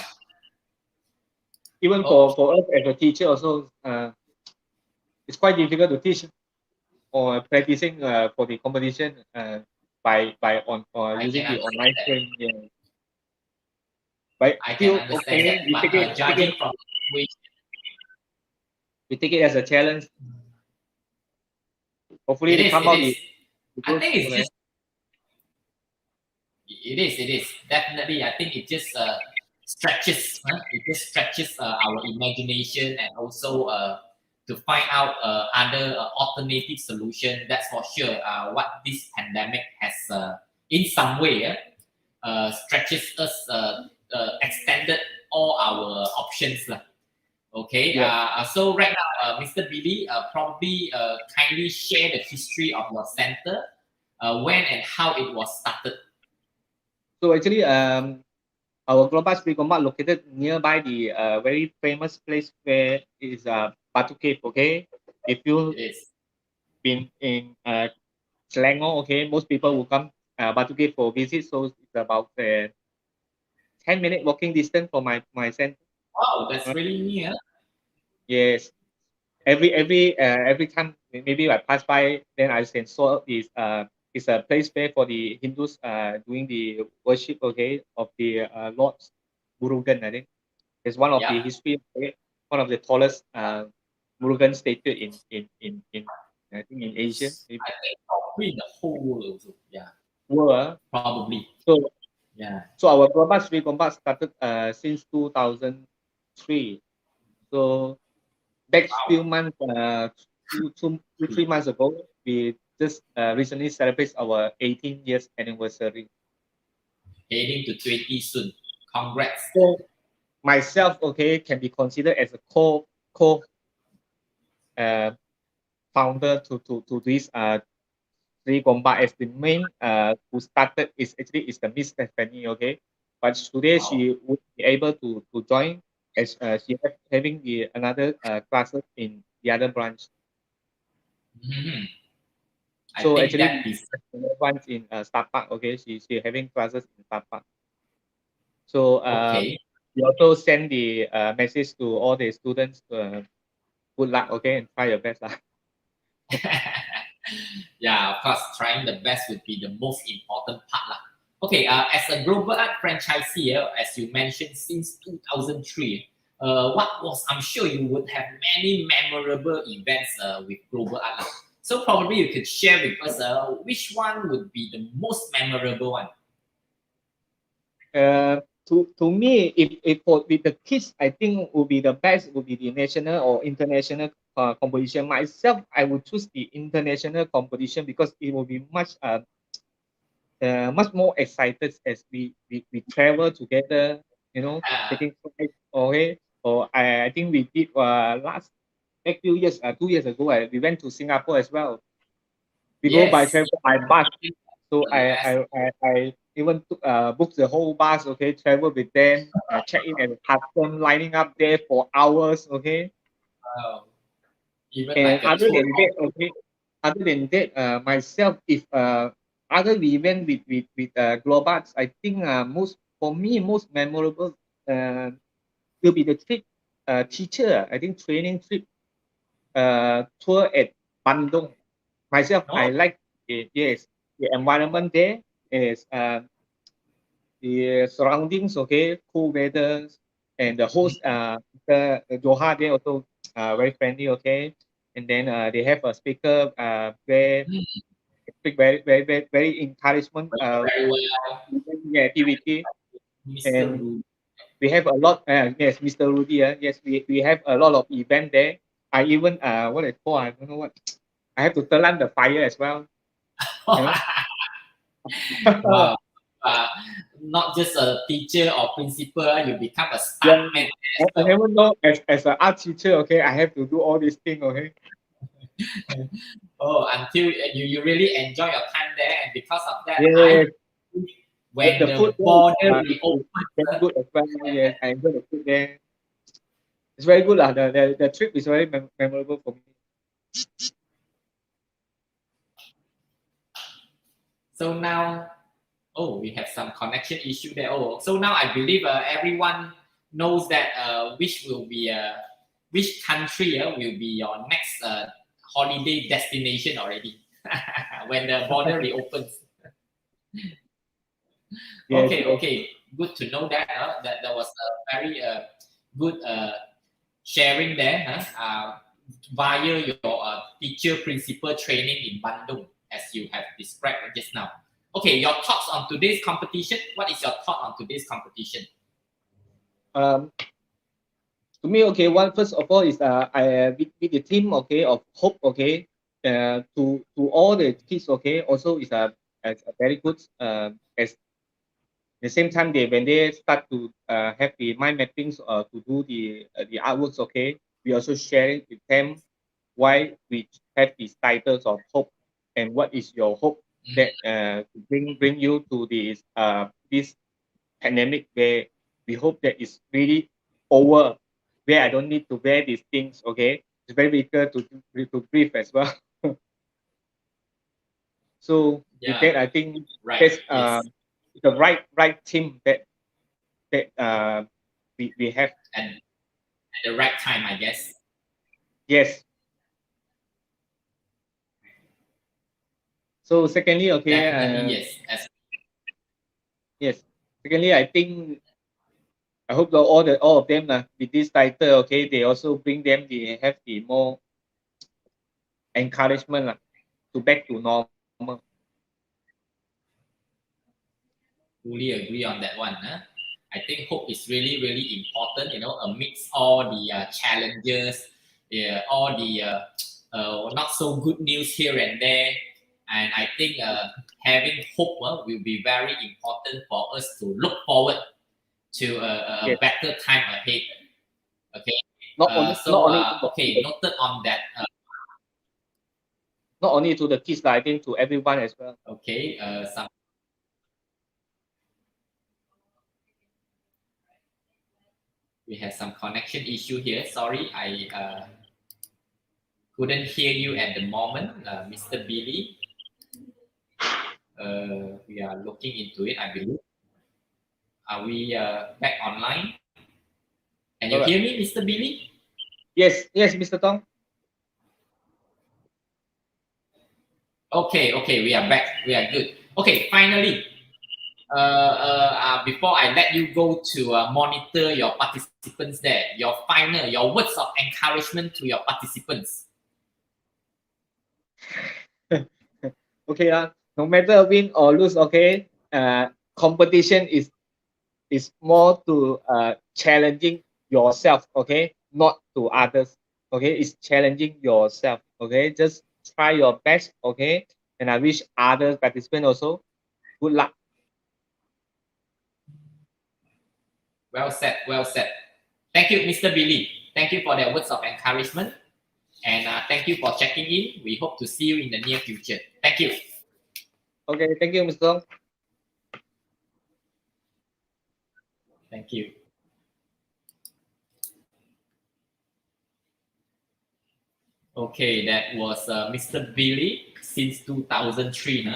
Even for us as a teacher also, it's quite difficult to teach or practicing for the competition by using the online frame. Yeah. But I still, can understand okay, that, but judging from the situation, we take it as a challenge. Hopefully, it they is. come It out. is. I think it's good, just. It is. It is definitely. I think it just stretches. It just stretches our imagination and also to find out other alternative solution. That's for sure. What this pandemic has in some way stretches us, extended all our options lah. Okay. Yeah. So right now, Mr. Billy, probably kindly share the history of your center, when and how it was started. So actually, our Global Free Combat located nearby the very famous place where is Batu Cave. Okay, if you been in Selangor, okay, most people will come Batu Cave for visit. So it's about 10-minute walking distance from my center. Wow, that's really near. Yes. Every time maybe I pass by, then I can saw is it's a place where for the Hindus doing the worship, okay, of the Lord Murugan. I think it's one of the history, okay, one of the tallest Murugan statue in I think in Asia. Maybe. I think probably in the whole world also. Yeah. World. Probably. So yeah. So our Global Free Combat started since 2003. So next few months, 3 months ago, we just recently celebrate our 18 years anniversary. Heading to 20 soon. Congrats. So myself, okay, can be considered as a founder to this Free Combat, as the main who started is the Miss Stephanie, okay, but today she would be able to join as she having the another classes in the other branch. Mm-hmm. So actually, once in Star Park, okay, she having classes in Star Park. So we also send the message to all the students. Good luck, okay, and try your best, lah. Yeah, of course, trying the best would be the most important part, lah. Okay, as a Global Art franchisee, as you mentioned, since 2003, I'm sure you would have many memorable events with Global Art. So probably you could share with us which one would be the most memorable one. To me, if with the kids, I think would be the best would be the national or international competition. Myself, I would choose the international competition because it will be much more excited as we travel together, you know, taking flights, okay. Or I think we did few years, 2 years ago, we went to Singapore as well. We go by travel by bus, so I even took booked the whole bus, okay, travel with them, check in at the custom, lining up there for hours, okay. Wow. Even and like other than that, myself, if other event with Global, I think most memorable will be the trip teacher. I think training trip tour at Bandung. Myself, I like it. Yes, the environment there is the surroundings, okay, cool weather, and the host the Doha there also very friendly, okay. And then they have a speaker where speak very encouragement very well. activity. And we have a lot. Yes, Mr. Rudy. Yes, we have a lot of event there. I even what it's called, I don't know what. I have to turn on the fire as well. You know? Wow. Not just a teacher or principal, you become a stuntman. I never know as an art teacher, okay, I have to do all these things, okay. Oh, until you really enjoy your time there, and because of that, when the food border reopens, very good as well. Yes, I enjoy the food there. It's very good, lah. The trip is very memorable for me. So now, we have some connection issue there. So now I believe everyone knows that which country will be your next holiday destination already when the border reopens. Yes, Okay, yes. okay, good to know that. That was a very good sharing there via your teacher principal training in Bandung, as you have described just now. Okay, your thoughts on today's competition. What is your thought on today's competition? To me, okay, one first of all is I with the team, okay, of Hope, okay, to all the kids, okay, also is a very good as the same time when they start to have the mind mappings to do the artworks, okay, we also sharing with them why we have these titles of hope and what is your hope that bring you to this pandemic where we hope that it's really over, where I don't need to wear these things, okay. It's very difficult to breathe as well. So with that, I think that's the right team that we have, and at the right time, I guess. Yes. So secondly, okay, definitely yes. Yes. Secondly, I think I hope that all of them with this title, okay, they also have the more encouragement to back to normal. Fully agree on that one. I think hope is really, really important, amidst all the challenges, all the not so good news here and there. And I think having hope will be very important for us to look forward to a better time ahead. Okay. Okay, noted on that. Not only to the kids, but I think to everyone as well. Okay. We have some connection issue here. Sorry, I couldn't hear you at the moment, Mr. Billy. We are looking into it, I believe. Are we back online? Can you hear me, Mr. Billy? Yes, Mr. Tong. Okay, we are back. We are good. Okay, finally, before I let you go to monitor your participants there, your words of encouragement to your participants. Okay, no matter win or lose, okay, competition is more to challenging yourself, okay, not to others, okay. It's challenging yourself, okay. Just try your best, okay, and I wish other participants also good luck. Well said. Thank you, Mr. Billy. Thank you for the words of encouragement, and thank you for checking in. We hope to see you in the near future. Thank you. Okay, thank you, Mr. Tong. Thank you. Okay, that was Mr. Billy since 2003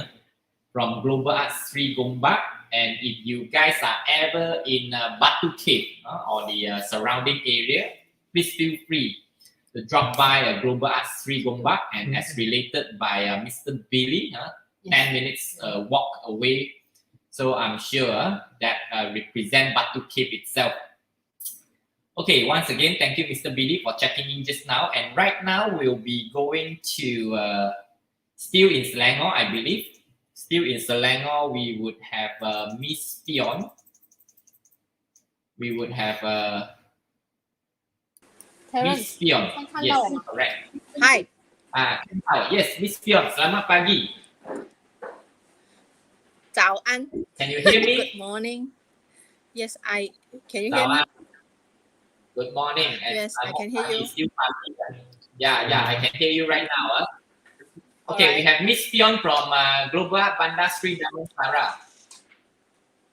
from Global Arts Sri Gombak. And if you guys are ever in Batu Cave or the surrounding area, please feel free to drop by Global Arts Sri Gombak. And as related by Mr. Billy, 10 minutes walk away. So I'm sure that represent Batu Cave itself. Okay, once again, thank you, Mr. Billy, for checking in just now. And right now, we'll be going to still in Selangor, I believe. Still in Selangor, we would have Miss Fion. We would have Miss Fion. Yes, correct. Hi. Yes, Miss Fion. Selamat pagi. 早安. Can you hear me? Good morning. Yes, can you hear me? Good morning. Yes, I can hear you. Yeah, I can hear you right now. Okay, we have Miss Fion from Global Bandar Sri Damansara.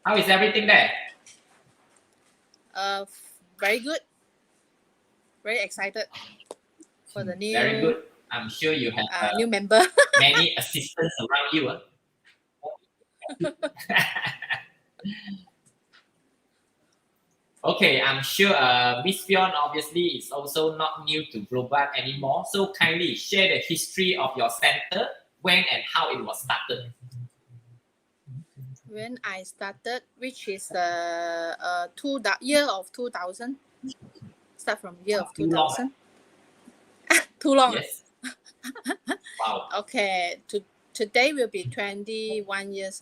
How is everything there? Very good. Very excited for the new. Very good. I'm sure you have new member. many assistants around you. Okay, I'm sure Miss Fion obviously is also not new to Global Art anymore. So kindly share the history of your center, when and how it was started. When I started, which is year of 2000. Start from year of Too long. 2000. Too long. Yes. Wow. Okay. Today will be 21 years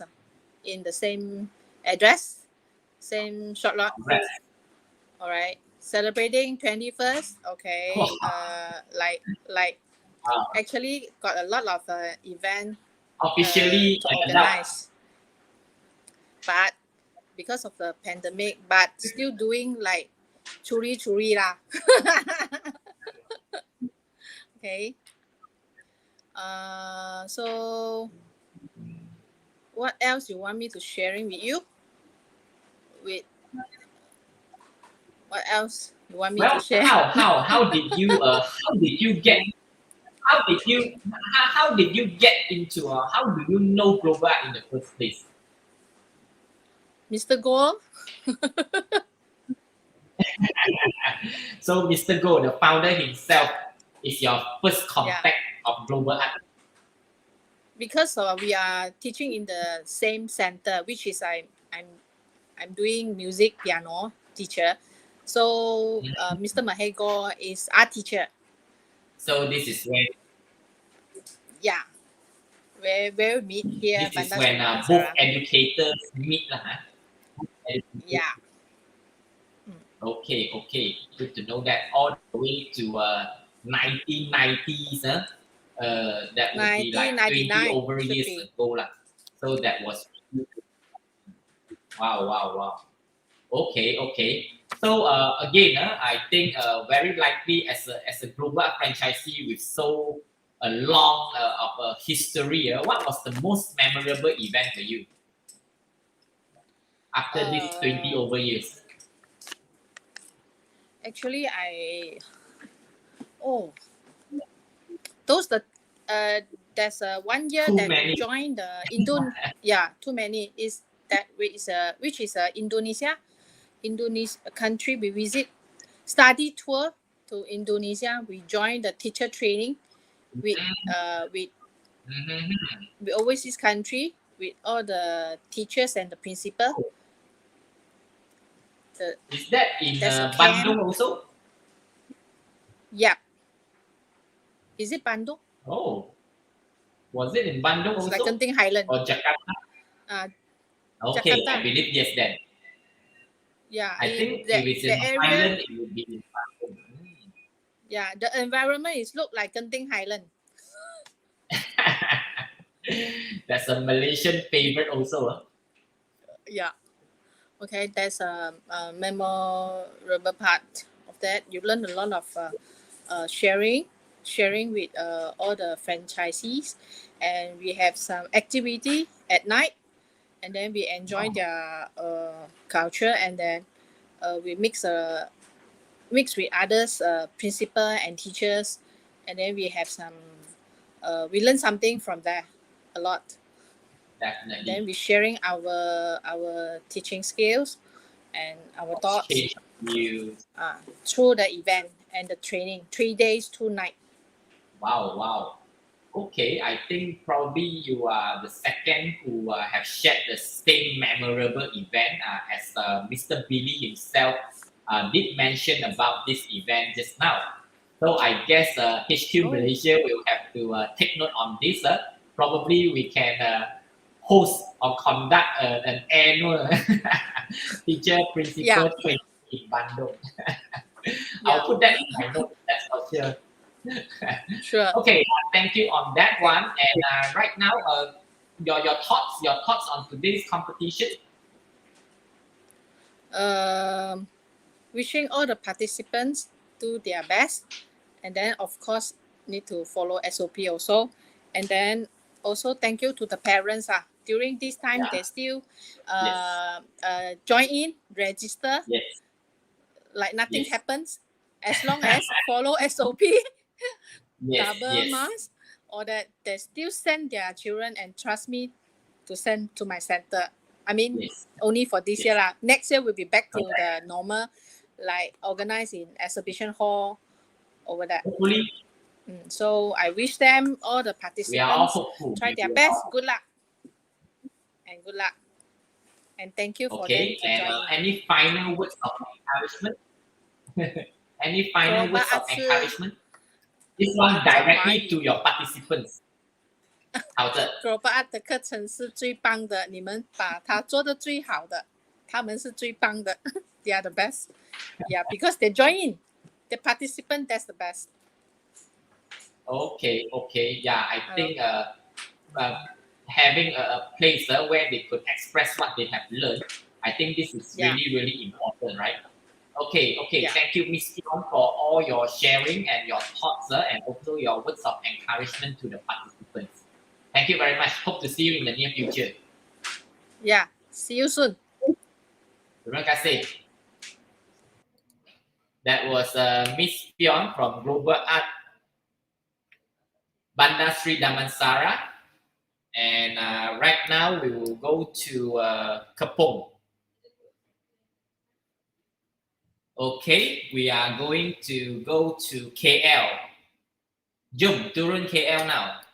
in the same address, same short lot. Congrats. All right. Celebrating 21st. Okay. Like Wow. actually got a lot of event Officially to an organize. But because of the pandemic, but still doing like churi lah. Okay. So what else you want me to sharing with you? With what else you want me to share? How did you get into how do you know Global Art in the first place? Mr. Goh. So Mr. Goh, the founder himself, is your first contact of Global Art. Because we are teaching in the same center, which is I'm doing music piano teacher. So Mr. Mahego is art teacher. So this is when where we meet here. this is when both educators meet Yeah. Okay, good to know that. All the way to 1990s, that would be like 20 over years ago lah. So that was wow. Okay. So again, I think very likely as a global franchisee with so a long of a history, what was the most memorable event for you after these 20 over years? Actually, there's 1 year Too that many. we joined the too many is that which is Indonesia country. We visit study tour to Indonesia. We joined the teacher training with overseas country with all the teachers and the principal. Is that in Bandung also? Yeah. Is it Bandung? Oh, was it in Bandung also? It's like Genting Highland. Or Jakarta? Okay, Jakarta. I believe yes then. Yeah, I think if it's in Highland, it would be in Bandung. Yeah, the environment is look like Genting Highland. That's a Malaysian favorite also. Yeah. Okay, that's a memorable part of that. You learn a lot of sharing with all the franchisees, and we have some activity at night, and then we enjoy their culture, and then we mix with others, principal and teachers, and then we have some we learn something from there a lot. Definitely. Then we sharing our teaching skills and our thoughts through the event and the training. 3 days, 2 nights. Wow. Okay, I think probably you are the second who have shared the same memorable event as Mr. Billy himself did mention about this event just now. So I guess HQ Malaysia will have to take note on this. Probably we can host or conduct an annual teacher principal training in Bandung. I'll put that in my note, that's for sure. Sure. Okay, thank you on that one. And right now, your thoughts on today's competition? Wishing all the participants do their best, and then of course need to follow SOP also, and then also thank you to the parents during this time they still join in, register, like nothing happens as long as follow SOP. Double mask, or that they still send their children and trust me to send to my center. I mean, Yes. only for this year lah. Next year we'll be back to the normal, like organized in exhibition hall over there. Hopefully, So I wish them all the we are all participants hopeful. try their best. Good luck. And good luck. And thank you for Okay, them to and join. any final words of encouragement? Any final words of encouragement? This one directly to your participants. 好的 Global Art 的课程是最棒的，你们把它做得最好的，他们是最棒的，they are the best. Yeah, because they join in, the participant that's the best. Okay, yeah, I think having a place where they could express what they have learned, I think this is really important, right? Okay, thank you, Miss Fion, for all your sharing and your thoughts and also your words of encouragement to the participants. Thank you very much. Hope to see you in the near future. Yeah, see you soon. Terima kasih. That was Miss Fion from Global Art Bandar Sri Damansara. And right now we will go to Kepong. Okay, we are going to go to KL. Jom, turun KL now.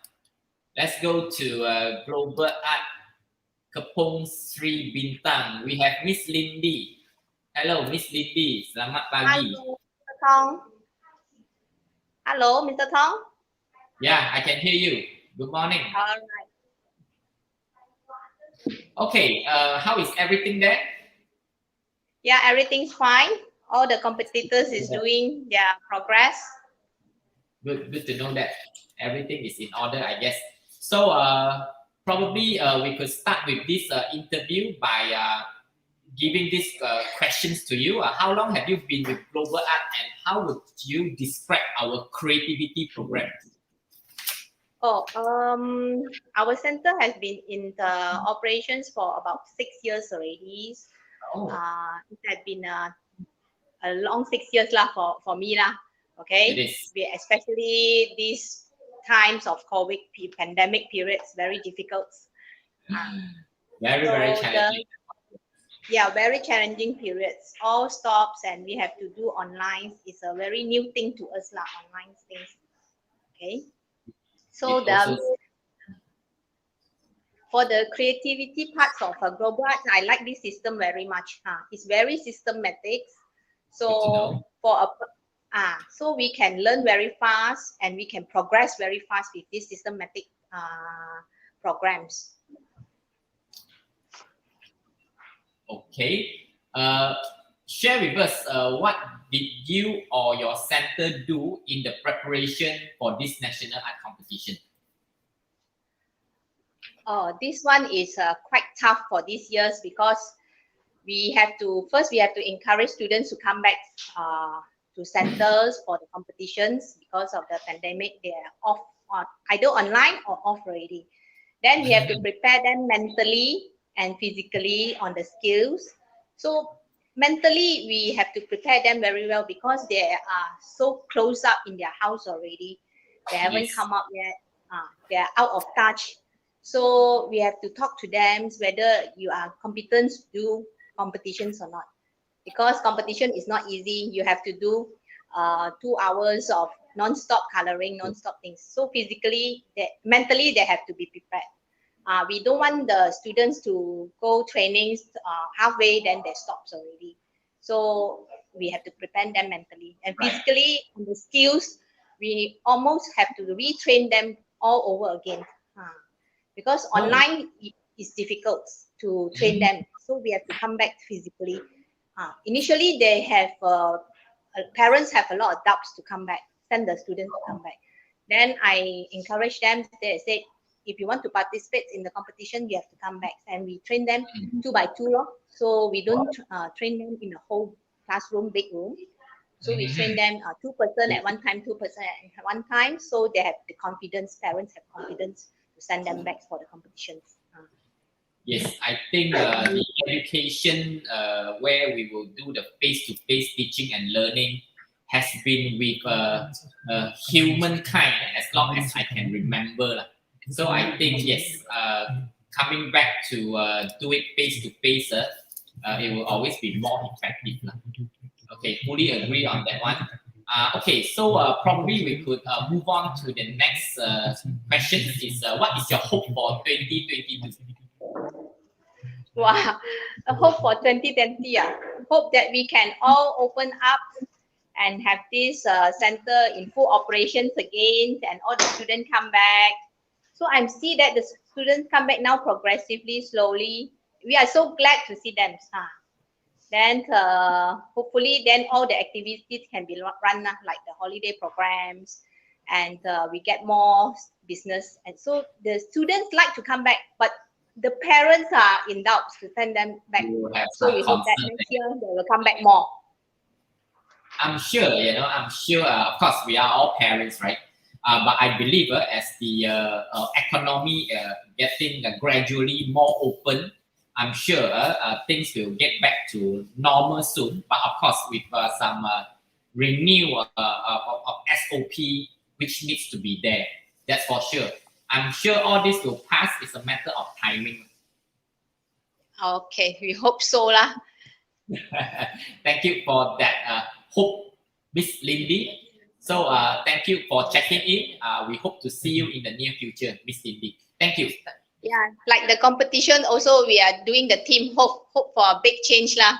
Let's go to Global Art Kepong Sri Bintang. We have Miss Lindy. Hello, Miss Lindy. Selamat pagi. Hello, Mr. Tong. Hello, Mr. Tong. Yeah, I can hear you. Good morning. All right. Okay, how is everything there? Yeah, everything's fine. All the competitors is doing their progress. Good to know that everything is in order, I guess. So probably we could start with this interview by giving these questions to you. How long have you been with Global Art and how would you describe our creativity program? Oh, our center has been in the operations for about 6 years already. Oh. It has been a long 6 years lah for me lah. Okay. It is. Especially these times of COVID pandemic periods, very difficult. Very challenging. Very challenging periods. All stops and we have to do online. It's a very new thing to us lah, online things. Okay. So for the creativity parts of Global Art, I like this system very much. It's very systematic. So so we can learn very fast and we can progress very fast with these systematic programs. Okay. Share with us what did you or your center do in the preparation for this national art competition? This one is quite tough for these years because we have to encourage students to come back to centers for the competitions because of the pandemic. They are off, either online or off already. Then we have to prepare them mentally and physically on the skills. So mentally, we have to prepare them very well because they are so close up in their house already. They haven't come up yet. They are out of touch. So we have to talk to them whether you are competent to do competitions or not. Because competition is not easy. You have to do 2 hours of non-stop coloring, non-stop things. So physically, mentally, they have to be prepared. We don't want the students to go trainings halfway, then they stop already. So we have to prepare them mentally. And physically, on the skills, we almost have to retrain them all over again. Because online is difficult to train them. So we have to come back physically. Initially, they have parents have a lot of doubts to come back, send the students to come back. Then I encourage them. They say, if you want to participate in the competition, you have to come back. And we train them 2 by 2. So we don't train them in a whole classroom, big room. So we train them 2 person at one time, 2 person at one time. So they have the confidence, parents have confidence to send them back for the competitions. Yes, I think the education where we will do the face-to-face teaching and learning has been with humankind as long as I can remember. So I think, yes, coming back to do it face to face, it will always be more effective. Okay, fully agree on that one. Okay, so probably we could move on to the next question. Is what is your hope for 2022? Wow, a hope for 2020. Hope that we can all open up and have this center in full operations again, and all the students come back. So I see that the students come back now progressively, slowly. We are so glad to see them. Then hopefully then all the activities can be run like the holiday programs, and we get more business. And so the students like to come back, but the parents are in doubt to send them back. So we hope that next year they will come back more. I'm sure, of course, we are all parents, right? But I believe as the economy getting gradually more open, I'm sure things will get back to normal soon. But of course, with some renewal of SOP, which needs to be there. That's for sure. I'm sure all this will pass. It's a matter of timing. Okay, we hope so lah. Thank you for that hope, Miss Lindy. So thank you for checking in. We hope to see you in the near future, Miss Lindy. Thank you. Yeah, like the competition also, we are doing the team hope for a big change lah.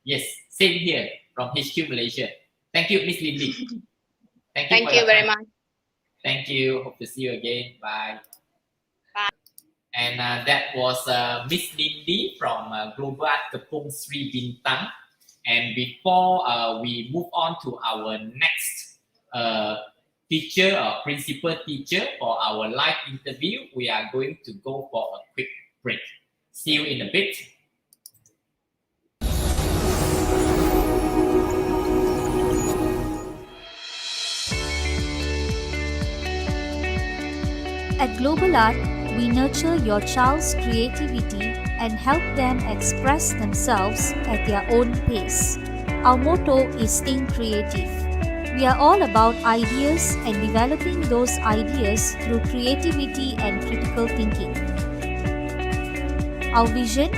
Yes, same here from HQ Malaysia. Thank you, Miss Lindy. Thank you very much. Thank you. Hope to see you again. Bye. Bye. And that was Miss Lindy from Global Art Kepong Sri Bintang. And before we move on to our next teacher or principal teacher for our live interview, we are going to go for a quick break. See you in a bit. At Global Art, we nurture your child's creativity and help them express themselves at their own pace. Our motto is Think Creative. We are all about ideas and developing those ideas through creativity and critical thinking. Our vision,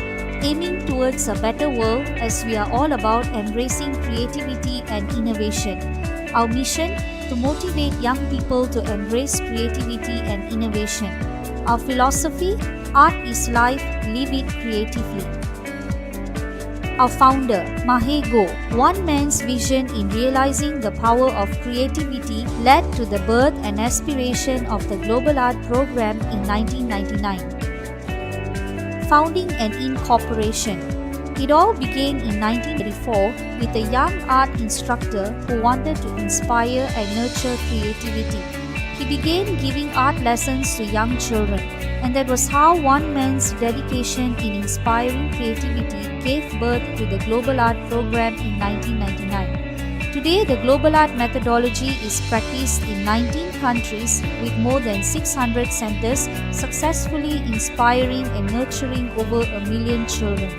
aiming towards a better world as we are all about embracing creativity and innovation. Our mission, to motivate young people to embrace creativity and innovation. Our philosophy, art is life, live it creatively. Our founder, Mahe Go, one man's vision in realizing the power of creativity led to the birth and aspiration of the Global Art Program in 1999. Founding and incorporation. It all began in 1984 with a young art instructor who wanted to inspire and nurture creativity. He began giving art lessons to young children, and that was how one man's dedication in inspiring creativity gave birth to the Global Art Program in 1999. Today, the Global Art methodology is practiced in 19 countries with more than 600 centers, successfully inspiring and nurturing over 1 million children.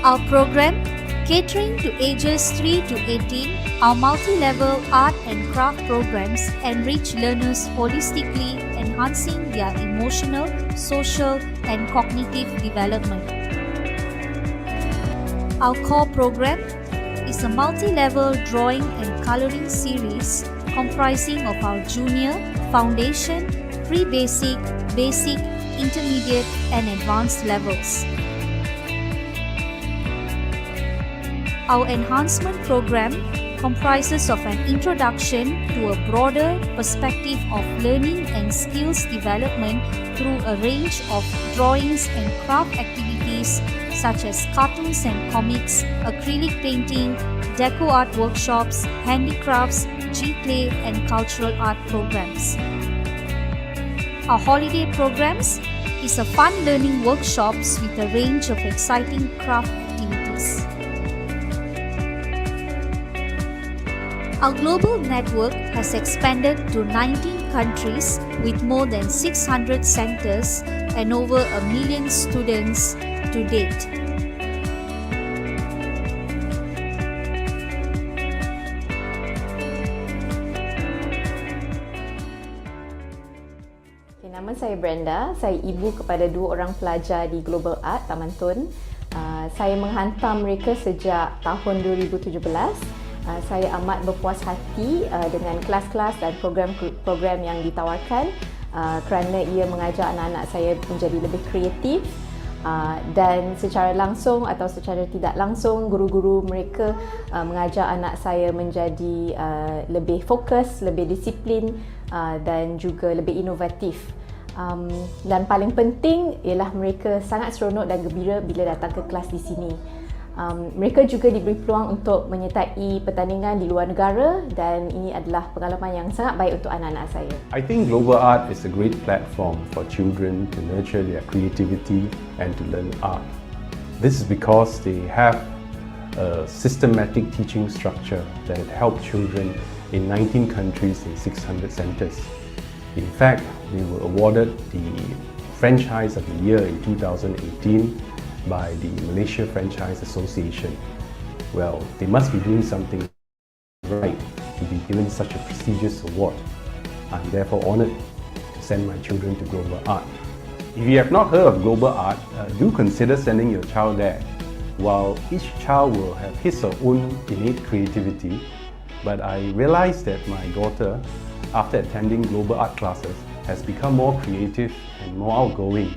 Our program, catering to ages 3 to 18, our multi-level art and craft programs enrich learners holistically, enhancing their emotional, social, and cognitive development. Our core program is a multi-level drawing and coloring series comprising of our junior, foundation, pre-basic, basic, intermediate, and advanced levels. Our enhancement program comprises of an introduction to a broader perspective of learning and skills development through a range of drawings and craft activities such as cartoons and comics, acrylic painting, deco art workshops, handicrafts, G-play, and cultural art programs. Our holiday programs is a fun learning workshops with a range of exciting craft activities. Our global network has expanded to 19 countries with more than 600 centers and over 1 million students to date. Nama Nama saya Brenda, saya ibu kepada 2 orang pelajar di Global Art Taman Tun. Saya menghantar mereka sejak tahun 2017. Saya amat berpuas hati dengan kelas-kelas dan program-program yang ditawarkan kerana ia mengajar anak-anak saya menjadi lebih kreatif. Dan secara langsung atau secara tidak langsung, guru-guru mereka mengajar anak saya menjadi lebih fokus, lebih disiplin dan juga lebih inovatif. Dan paling penting ialah mereka sangat seronok dan gembira bila datang ke kelas di sini. Mereka juga diberi peluang untuk menyertai pertandingan di luar negara dan ini adalah pengalaman yang sangat baik untuk anak-anak saya. I think Global Art is a great platform for children to nurture their creativity and to learn art. This is because they have a systematic teaching structure that helps children in 19 countries in 600 centers. In fact, we were awarded the Franchise of the Year in 2018 by the Malaysia Franchise Association. Well, they must be doing something right to be given such a prestigious award. I'm therefore honoured to send my children to Global Art. If you have not heard of Global Art, do consider sending your child there. While each child will have his or own innate creativity, but I realized that my daughter, after attending Global Art classes, has become more creative and more outgoing.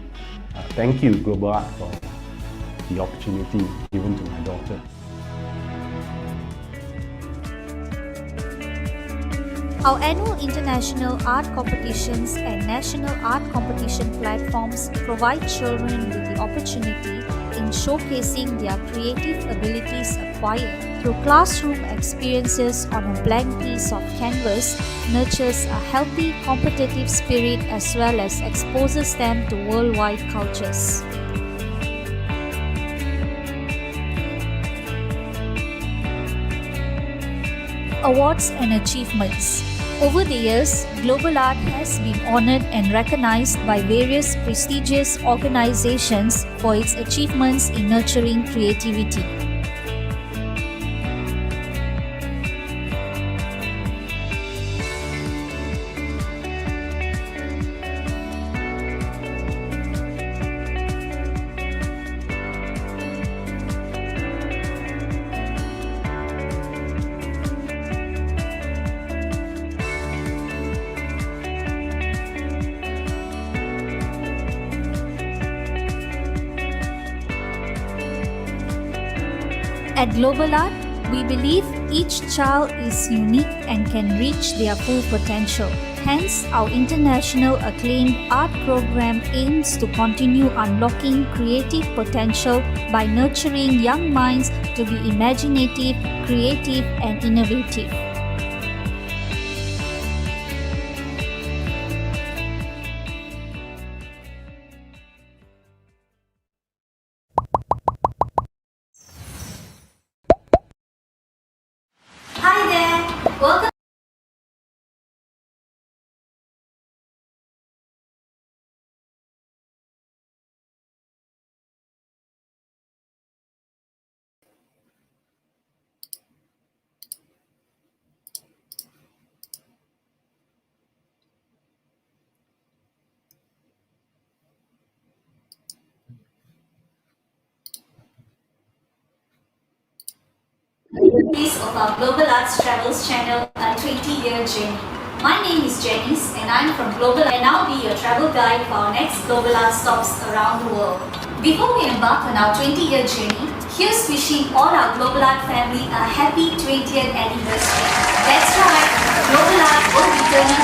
Thank you, Global Art, for the opportunity given to my daughter. Our annual international art competitions and national art competition platforms provide children with the opportunity in showcasing their creative abilities acquired through classroom experiences on a blank piece of canvas, nurtures a healthy competitive spirit as well as exposes them to worldwide cultures. Awards and achievements. Over the years, Global Art has been honored and recognized by various prestigious organizations for its achievements in nurturing creativity. At Global Art, we believe each child is unique and can reach their full potential. Hence, our international acclaimed art program aims to continue unlocking creative potential by nurturing young minds to be imaginative, creative, and innovative. Hi there, welcome. Piece of our Global Arts Travels channel, a 20-year journey. My name is Janice and I'm from Global and I'll be your travel guide for our next Global Arts stops around the world. Before we embark on our 20-year journey, here's wishing all our Global Art family a happy 20th anniversary. That's right, Global Art will be turning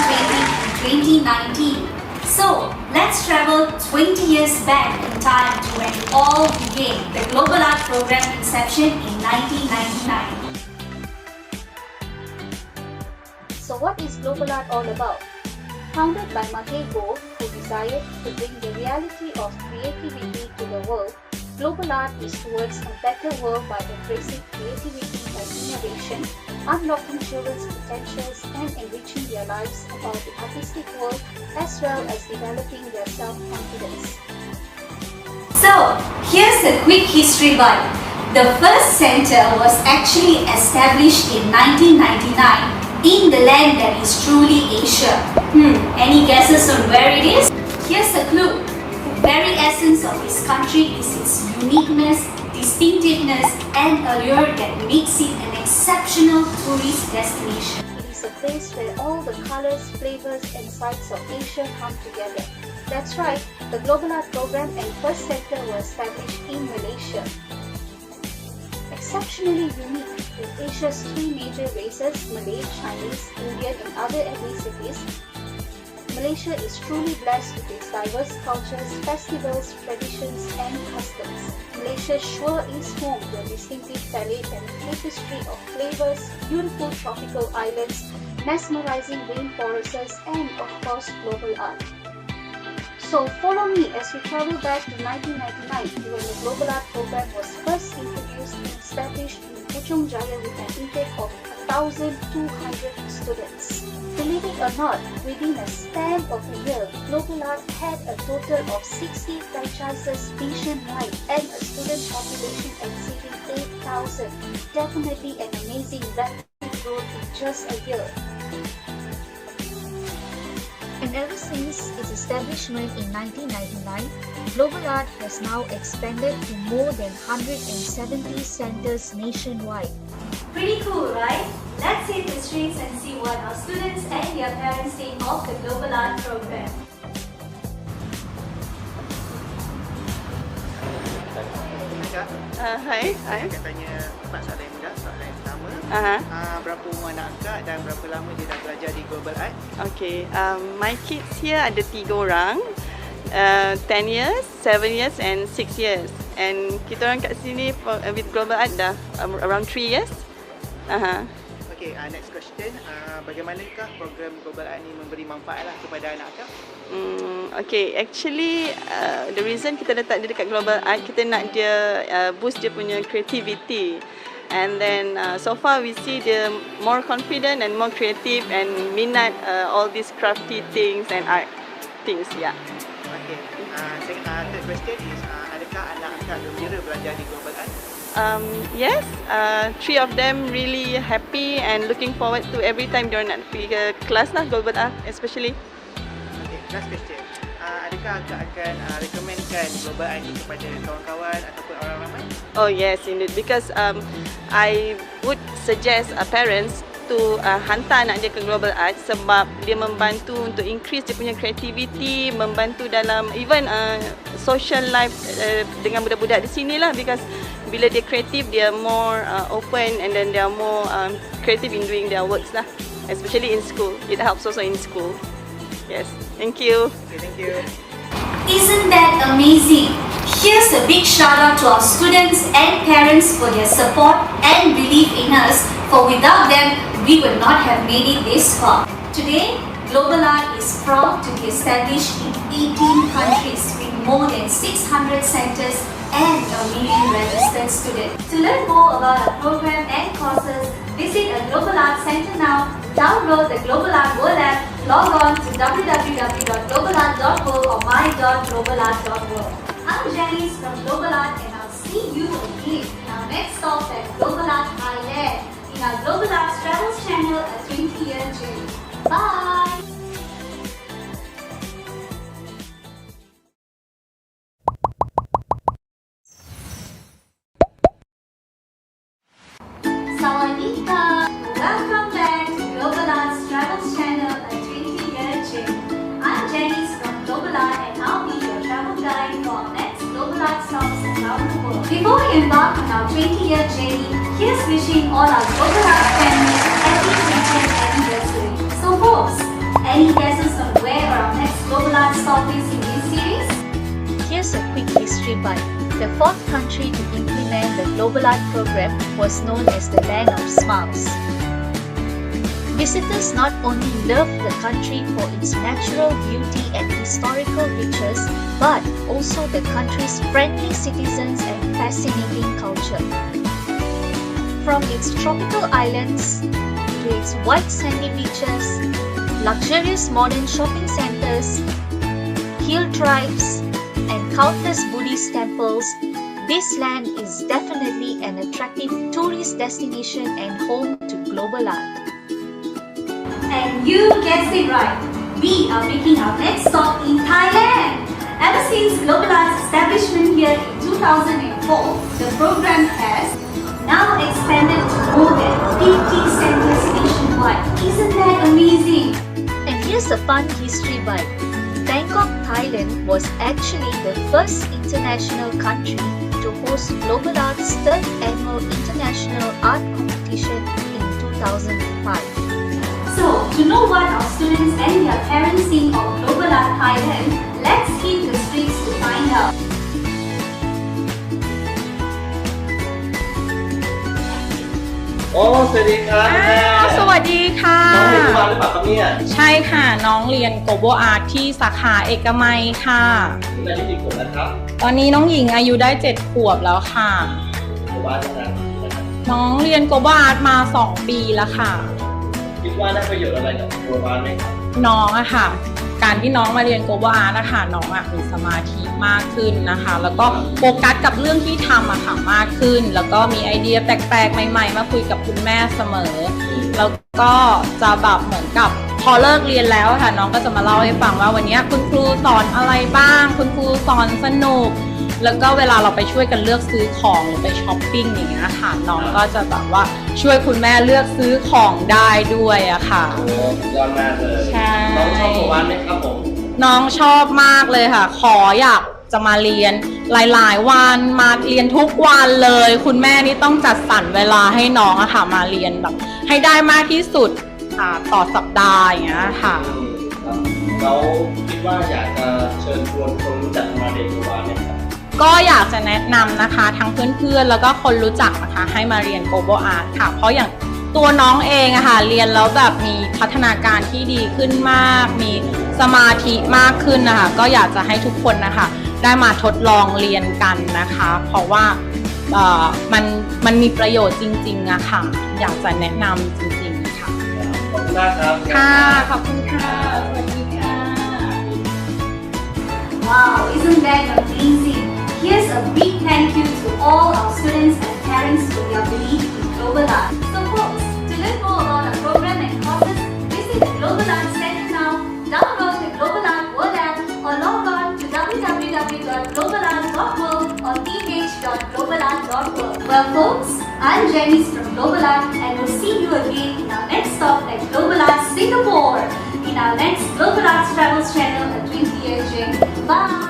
20 in 2019. So, let's travel 20 years back in time to when it all began, the Global Art program inception in 1999. So what is Global Art all about? Founded by Mahego, who desired to bring the reality of creativity to the world, Global Art is towards a better world by embracing creativity and innovation, unlocking children's potentials and enriching their lives about the artistic world as well as developing their self-confidence. So, here's a quick history bite. The first center was actually established in 1999 in the land that is truly Asia. Any guesses on where it is? Here's a clue. The very essence of this country is its uniqueness, distinctiveness, and allure that makes it an exceptional tourist destination. It is a place where all the colors, flavors, and sights of Asia come together. That's right, the Global Art Program and First Center were established in Malaysia. Exceptionally unique, with Asia's three major races, Malay, Chinese, Indian, and other ethnicities, Malaysia is truly blessed with its diverse cultures, festivals, traditions, and customs. Malaysia sure is home to a distinctive palette and tapestry of flavors, beautiful tropical islands, mesmerizing rainforests, and of course global art. So follow me as we travel back to 1999 when the Global Art Program was first introduced and established in Puchong Jaya with an intake of 1,200 students. Believe it or not, within a span of a year, Global Art had a total of 60 franchises nationwide and a student population exceeding 8,000. Definitely an amazing rapid growth in just a year. And ever since its establishment in 1999, Global Art has now expanded to more than 170 centers nationwide. Pretty cool, right? Let's hit the streets and see what our students and their parents think of the Global Art Program. Hai. Saya tanya Pak soalan yang mudah, soalan yang pertama. Berapa umur anak akak dan berapa lama dia dah belajar di Global Art? Okay, my kids here ada 3 orang. 10 years, 7 years and 6 years. And kita orang kat sini with Global Art dah around 3 years. Okay, next question. Bagaimanakah program Global Art ni memberi manfaat lah kepada anak akak? Okay, actually the reason kita letak dia dekat Global Art, kita nak dia boost dia punya creativity. And then so far we see dia more confident and more creative and minat all these crafty things and art things, yeah. Okay, third question is, adakah anak akak gembira belajar di Global Art? Yes, 3 of them really happy and looking forward to every time diorang nak pergi ke kelas lah, Global Art especially. Okay, last question. Adakah akak akan recommendkan Global Art ini kepada kawan-kawan ataupun orang ramai? Oh yes, indeed. Because I would suggest parents to hantar anak dia ke Global Art sebab dia membantu untuk increase dia punya creativity, membantu dalam even social life dengan budak-budak di sini lah, because bila dia kreatif, dia more open and then they are more creative in doing their works lah, especially in school. It helps also in school. Yes, thank you. Okay, thank you. Isn't that amazing? Here's a big shout out to our students and parents for their support and belief in us, for without them, we would not have made it this far. Today, Global Art is proud to be established in 18 countries with more than 600 centers and 1 million registered students. To learn more about our program and courses, visit a Global Art Center now, download the Global Art World app, log on to www.globalart.world or my.globalart.world. I'm Janice from Global Art and I'll see you again in our next stop at Global Art Thailand in our Global Art Travels channel, a 20-year journey. Bye! Sawadika! Welcome back to Global Art's Travels channel, a 20-year journey. I'm Janice from Global Art and I'll be your travel guide for our next Global Art stops around the world. Before we embark on our 20-year journey, here's wishing all our Global Art families a happy 20th anniversary. So folks, any guesses on where our next Global Art stop is in this series? Here's a quick history bite. The fourth country to implement the Global Art Program was known as the Land of Smiles. Visitors not only love the country for its natural beauty and historical riches, but also the country's friendly citizens and fascinating culture. From its tropical islands to its white sandy beaches, luxurious modern shopping centers, hill tribes, and countless Buddhist temples, this land is definitely an attractive tourist destination and home to Global Art. And you guessed it right. we are making our next stop in Thailand. Ever since Global Art's establishment here in 2004, the program has now expanded to more than 50 centers nationwide. Isn't that amazing? And here's a fun history bite. Bangkok, Thailand was actually the first international country to host Global Art's third annual International Art Competition in 2005. So, to know what our students and their parents think of Global Art Thailand, let's hit the streets to find out. โอ้สวัสดีครับแม่ สวัสดีค่ะ น้องเรียนมาหรือเปล่าครับเนี่ย ใช่ค่ะ น้องเรียน Global Art ที่สาขาเอกมัยค่ะ คุณอายุกี่ขวบแล้วครับ ตอนนี้น้องหญิงอายุได้ 7 ขวบแล้วค่ะ อยู่บ้านตั้งนานนะครับ น้องเรียน Global Art มา 2 ปีแล้วค่ะ คิดว่าได้ประโยชน์อะไรกับตัวบ้านไหมครับ น้องอะค่ะ การที่น้องมาเรียน Global Art นะคะน้องอะมีสมาธิมากขึ้นนะคะ แล้วก็โฟกัสกับเรื่องที่ทำอะค่ะมากขึ้น แล้วก็มีไอเดียแปลกๆใหม่ๆมาคุยกับคุณแม่เสมอ แล้วก็จะแบบเหมือนกับพอเลิกเรียนแล้วอะค่ะน้องก็จะมาเล่าให้ฟังว่าวันนี้คุณครูสอนอะไรบ้าง คุณครูสอนสนุก แล้วก็เวลาเราไปช่วยกันเลือกซื้อของหรือไปช้อปปิ้งอย่างเงี้ยค่ะน้องก็จะแบบว่าช่วยคุณแม่เลือกซื้อของได้ด้วยอะค่ะ โอ้สุดยอดมากเลย ใช่ น้องชอบตัวบ้านไหมครับผม น้องชอบมากเลยค่ะ อยากจะมาเรียนหลายๆวันมาเรียนทุกวันเลย คุณแม่นี่ต้องจัดสรรเวลาให้น้องอะค่ะมาเรียนแบบให้ได้มากที่สุดต่อสัปดาห์อย่างเงี้ยค่ะ เราคิดว่าอยากจะเชิญชวนคนรู้จักมาเรียนตัวบ้านไหมครับ ก็อยากจะแนะนำนะคะทั้งเพื่อนๆแล้วก็คนรู้จักนะคะให้มาเรียน Global Art ค่ะเพราะอย่างตัวน้องเองอะค่ะเรียนแล้วแบบมีพัฒนาการที่ดีขึ้นมากมีสมาธิมากขึ้นนะคะก็อยากจะให้ทุกคนนะคะได้มาทดลองเรียนกันนะคะเพราะว่ามันมีประโยชน์จริงๆอะค่ะอยากจะแนะนำจริงๆค่ะ ขอบคุณมากครับ ค่ะขอบคุณค่ะสวัสดีค่ะ Wow, isn't that amazing? Here's a big thank you to all our students and parents for their belief in Global Art. So folks, to learn more about our program and courses, visit the Global Art Center now, download the Global Art World app or log on to www.globalart.world or th.globalart.world. Well folks, I'm Janice from Global Art and we'll see you again in our next stop at Global Art Singapore in our next Global Arts Travels channel, a 20-year journey. Bye!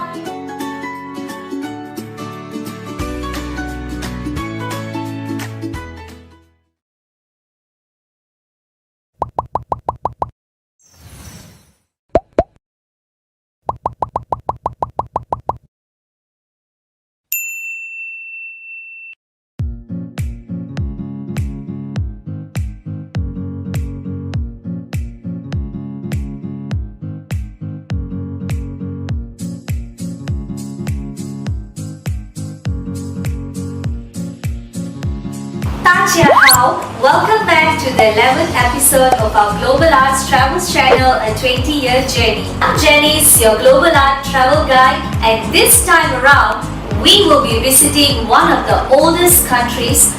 Welcome back to the 11th episode of our Global Arts Travels channel, a 20-year journey. I'm Janice, your Global Art travel guide, and this time around, we will be visiting one of the oldest countries,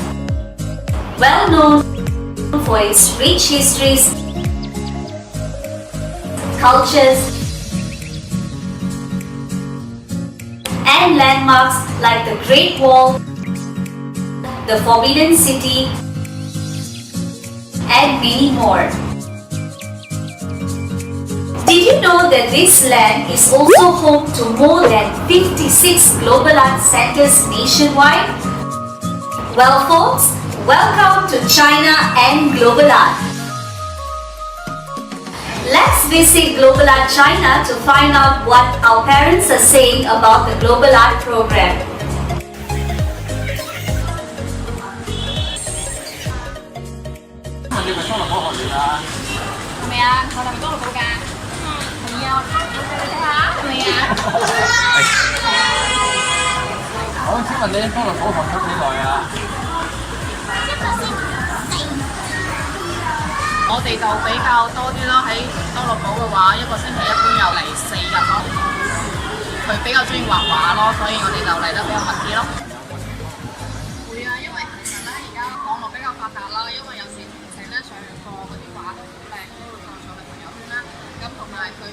well known for its rich histories, cultures, and landmarks like the Great Wall, the Forbidden City, and many more. Did you know that this land is also home to more than 56 Global Art Centers nationwide? Well folks, welcome to China and Global Art. Let's visit Global Art China to find out what our parents are saying about the Global Art program. 你咪裝落火河嚟啦！係咪啊？我哋咪裝落火㗎？係啊，我睇下係咪啊？我請問你裝落火河咗幾耐啊？我哋就比較多啲咯，喺多樂堡嘅話，一個星期一般有嚟4日咯。佢比較中意畫畫咯，所以我哋就嚟得比較密啲咯。會啊，因為其實咧而家網絡比較發達啦，因為有時上課嗰啲畫都好靚，都會放上去朋友圈啦。咁同埋佢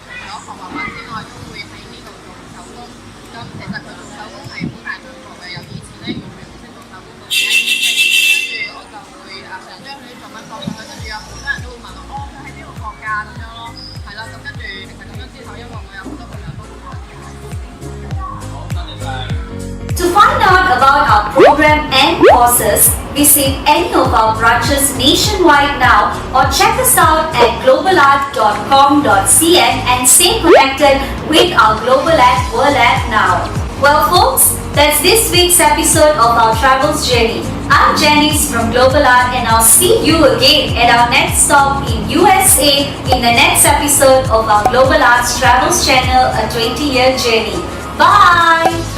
our program and courses, visit any of our branches nationwide now or check us out at globalart.com.cn and stay connected with our Global Art World App now. Well folks, that's this week's episode of our Travels Journey. I'm Janice from Global Art and I'll see you again at our next stop in USA in the next episode of our Global Arts Travels channel, A 20-Year Journey. Bye!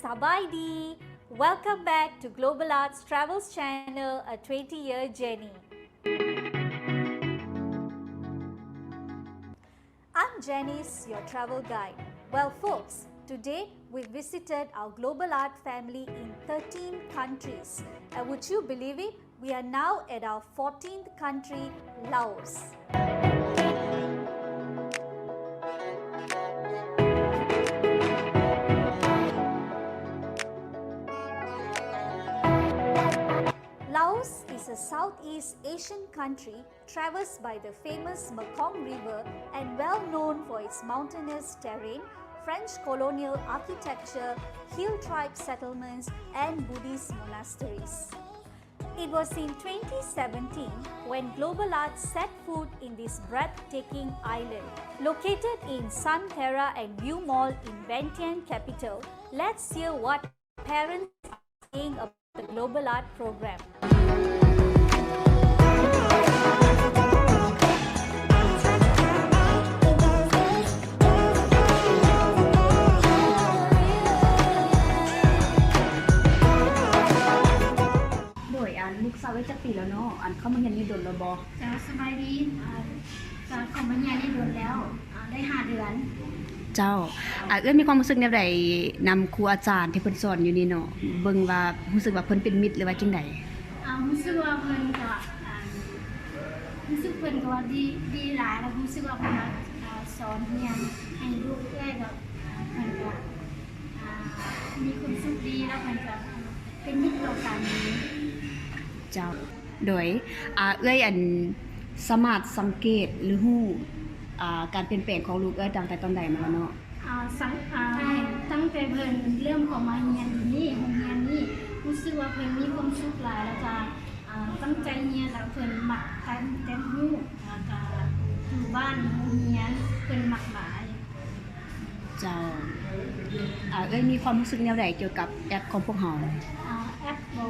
Sabaidi! Welcome back to Global Arts Travels channel, A 20-Year Journey. I'm Janice, your travel guide. Well folks, today we visited our Global Art family in 13 countries. And would you believe it? We are now at our 14th country, Laos. Laos is a Southeast Asian country traversed by the famous Mekong River and well known for its mountainous terrain, French colonial architecture, hill tribe settlements and Buddhist monasteries. It was in 2017 when Global Art set foot in this breathtaking island. Located in Sun Terra and View Mall in Vientiane capital, let's hear what parents are saying about the Global Art program.ลูกสาวไว้จักปีแล้วเนาะเข้ามาเรียนนี่โดนแล้วบ่จ้าสบายดีก็เข้ามาเรียนนี่โดนแล้วได้5 เดือนเจ้ามีความรู้สึกแนวใดนำครูอาจารย์ที่เพิ่นสอนอยู่นี่เนาะเบิ่งว่ารู้สึกว่าเพิ่นเป็นมิตรหรือว่าจังได๋รู้สึกว่าเพิ่นก็ว่าดีหลายแล้วรู้สึกว่าเพิ่นสอนเรียนให้ลูกได้แบบเพิ่นก็มีความสุขดีแล้วเพิ่นก็เป็นมิตรต่อกันเจ้าโดยอันสามารถสังเกตหรือฮู้การเปลี่ยนแปลงของลูกตั้งแต่ตอนใดมาแล้วเนาะตั้งแต่เพิ่นเริ่มเข้ามาเรียนนี่โรงเรียนนี่รู้สึกว่าเพิ่นมีความสุขหลายแล้วก็ตั้งใจเรียนแล้วเพิ่นมักแต่ฮู้แล้วก็อยู่บ้านโรงเรียนเพิ่นมักหลายเจ้ามีความรู้สึกแนวใดเกี่ยวกับแอปของพวกเฮาแอปบ่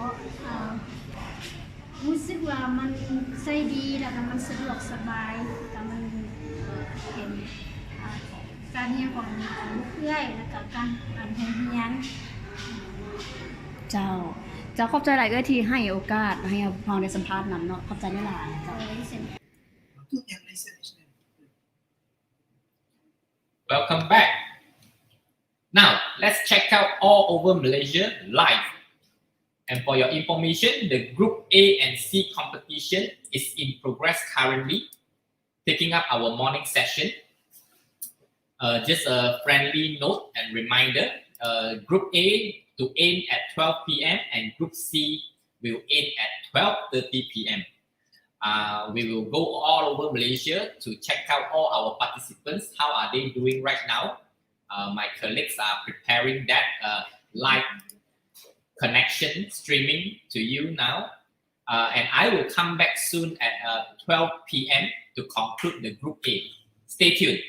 รู้สึกว่ามันใช้ดีแล้วก็มันสะดวกสบายแล้วมันเห็นการเรียนของลูกเอื้อยแล้วก็การเรียนเจ้าขอบใจหลายที่ให้โอกาสให้เราได้สัมภาษณ์นำเนาะขอบใจหลายเจ้า Welcome back. Now, let's check out all over Malaysia live. And for your information, the Group A and C competition is in progress currently, taking up our morning session. Just a friendly note and reminder, Group A to end at 12 p.m. and Group C will end at 12:30 p.m. We will go all over Malaysia to check out all our participants. How are they doing right now? My colleagues are preparing that live connection streaming to you now. And I will come back soon at 12 p.m. to conclude the Group A. Stay tuned.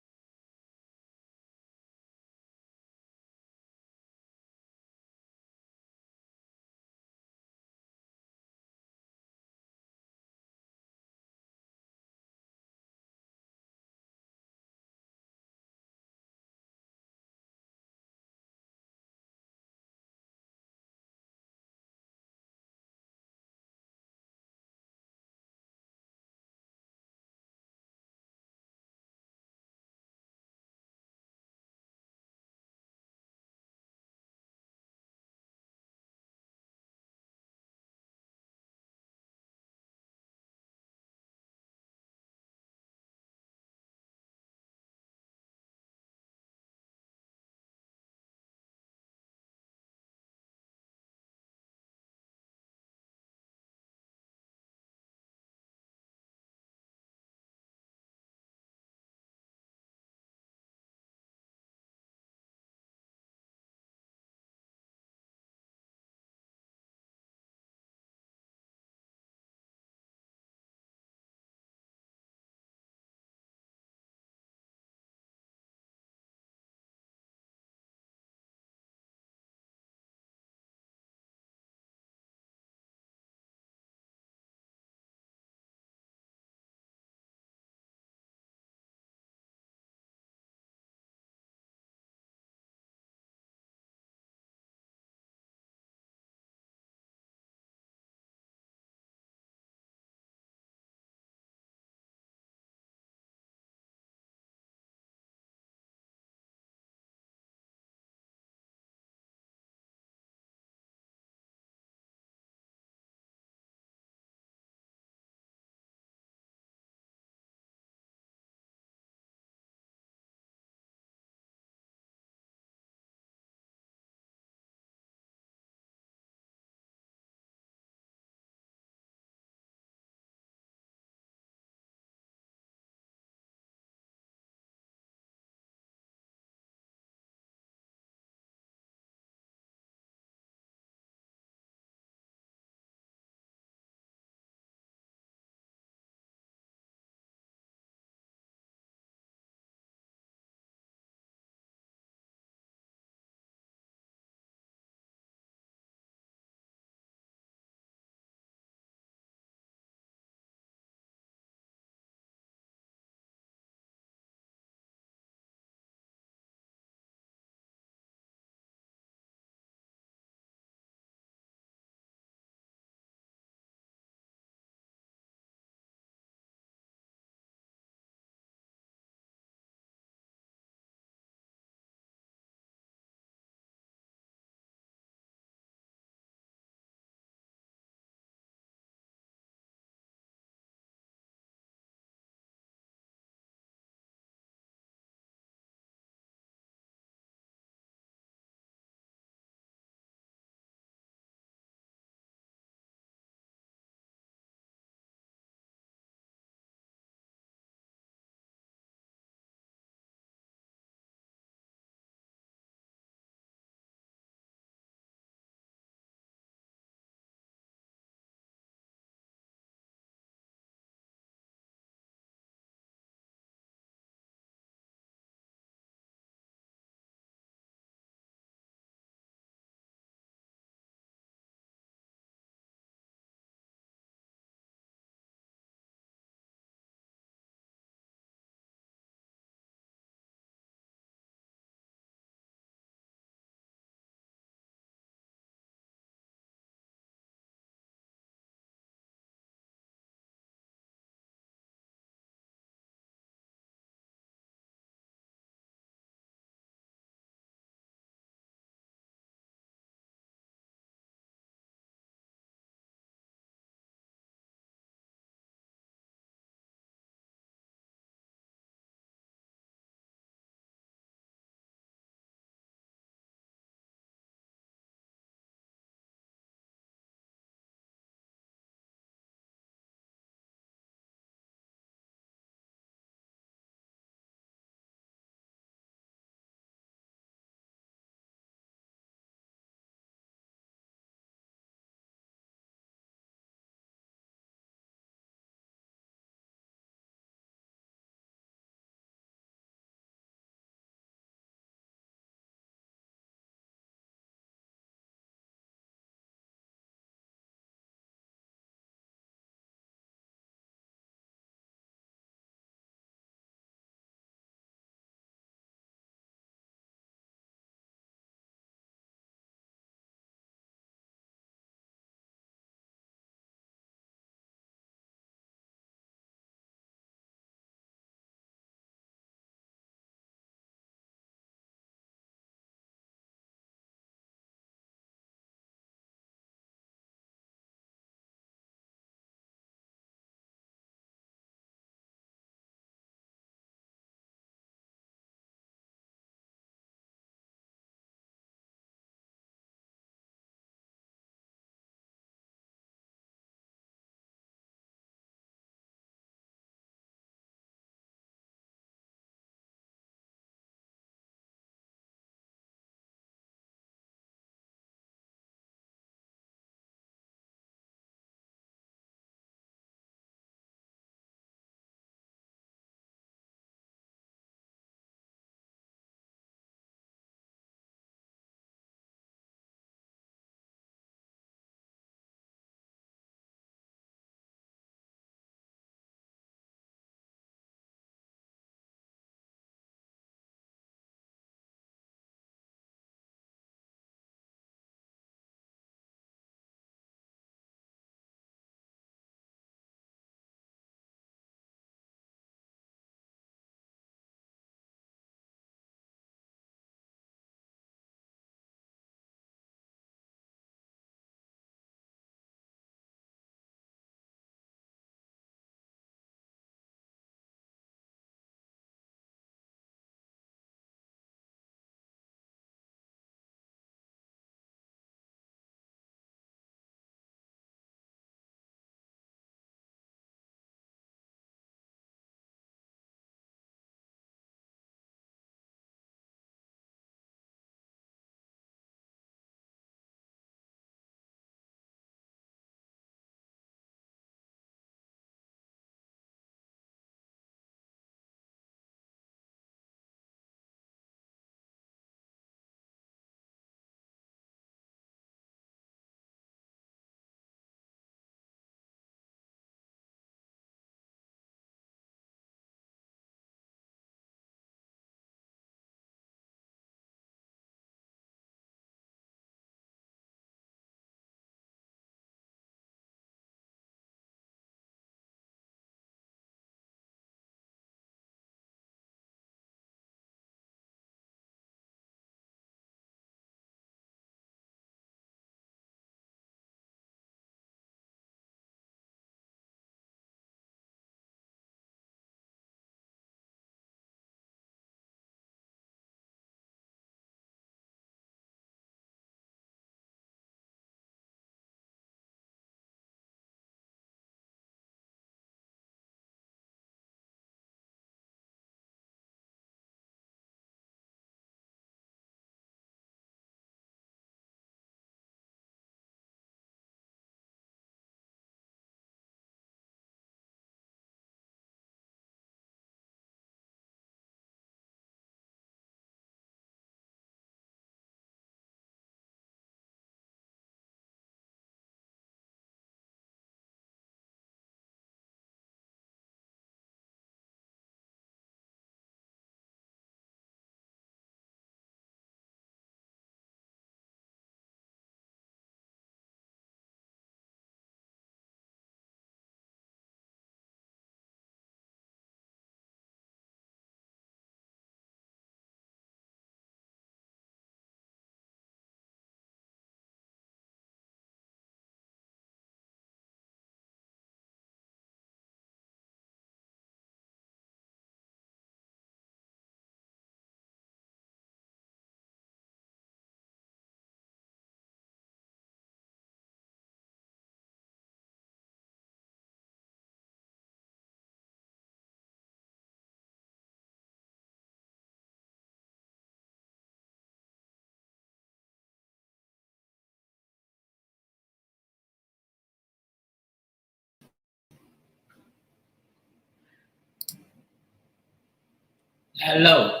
Hello,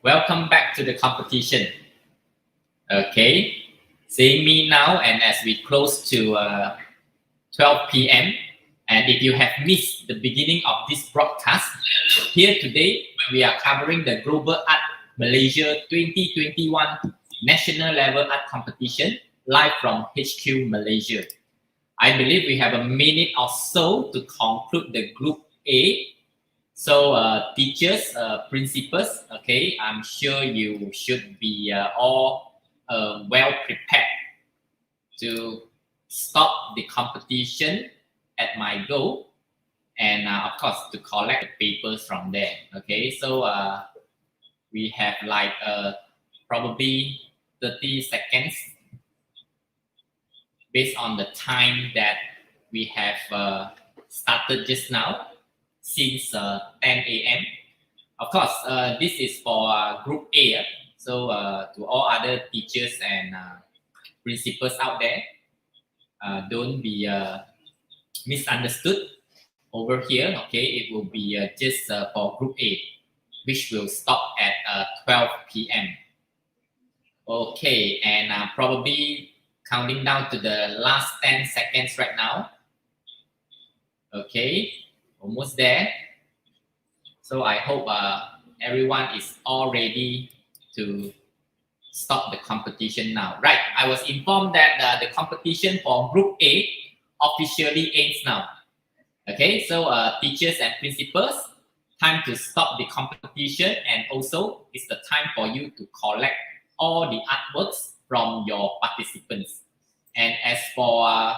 welcome back to the competition. Okay, seeing me now, and as we close to 12 p.m., and if you have missed the beginning of this broadcast, here today we are covering the Global Art Malaysia 2021 National Level Art Competition live from HQ Malaysia. I believe we have a minute or so to conclude the Group A. So teachers, principals, okay, I'm sure you should be all well prepared to stop the competition at my goal, and of course to collect the papers from there. Okay, so we have like probably 30 seconds based on the time that we have started just now, since 10 a.m. Of course, this is for Group A. So to all other teachers and principals out there, don't be misunderstood over here. Okay, it will be just for Group A, which will stop at 12 p.m. Okay, and probably counting down to the last 10 seconds right now. Okay, almost there. So I hope everyone is all ready to stop the competition now. Right, I was informed that the competition for Group A officially ends now. Okay, so teachers and principals, time to stop the competition, and also it's the time for you to collect all the artworks from your participants. And as for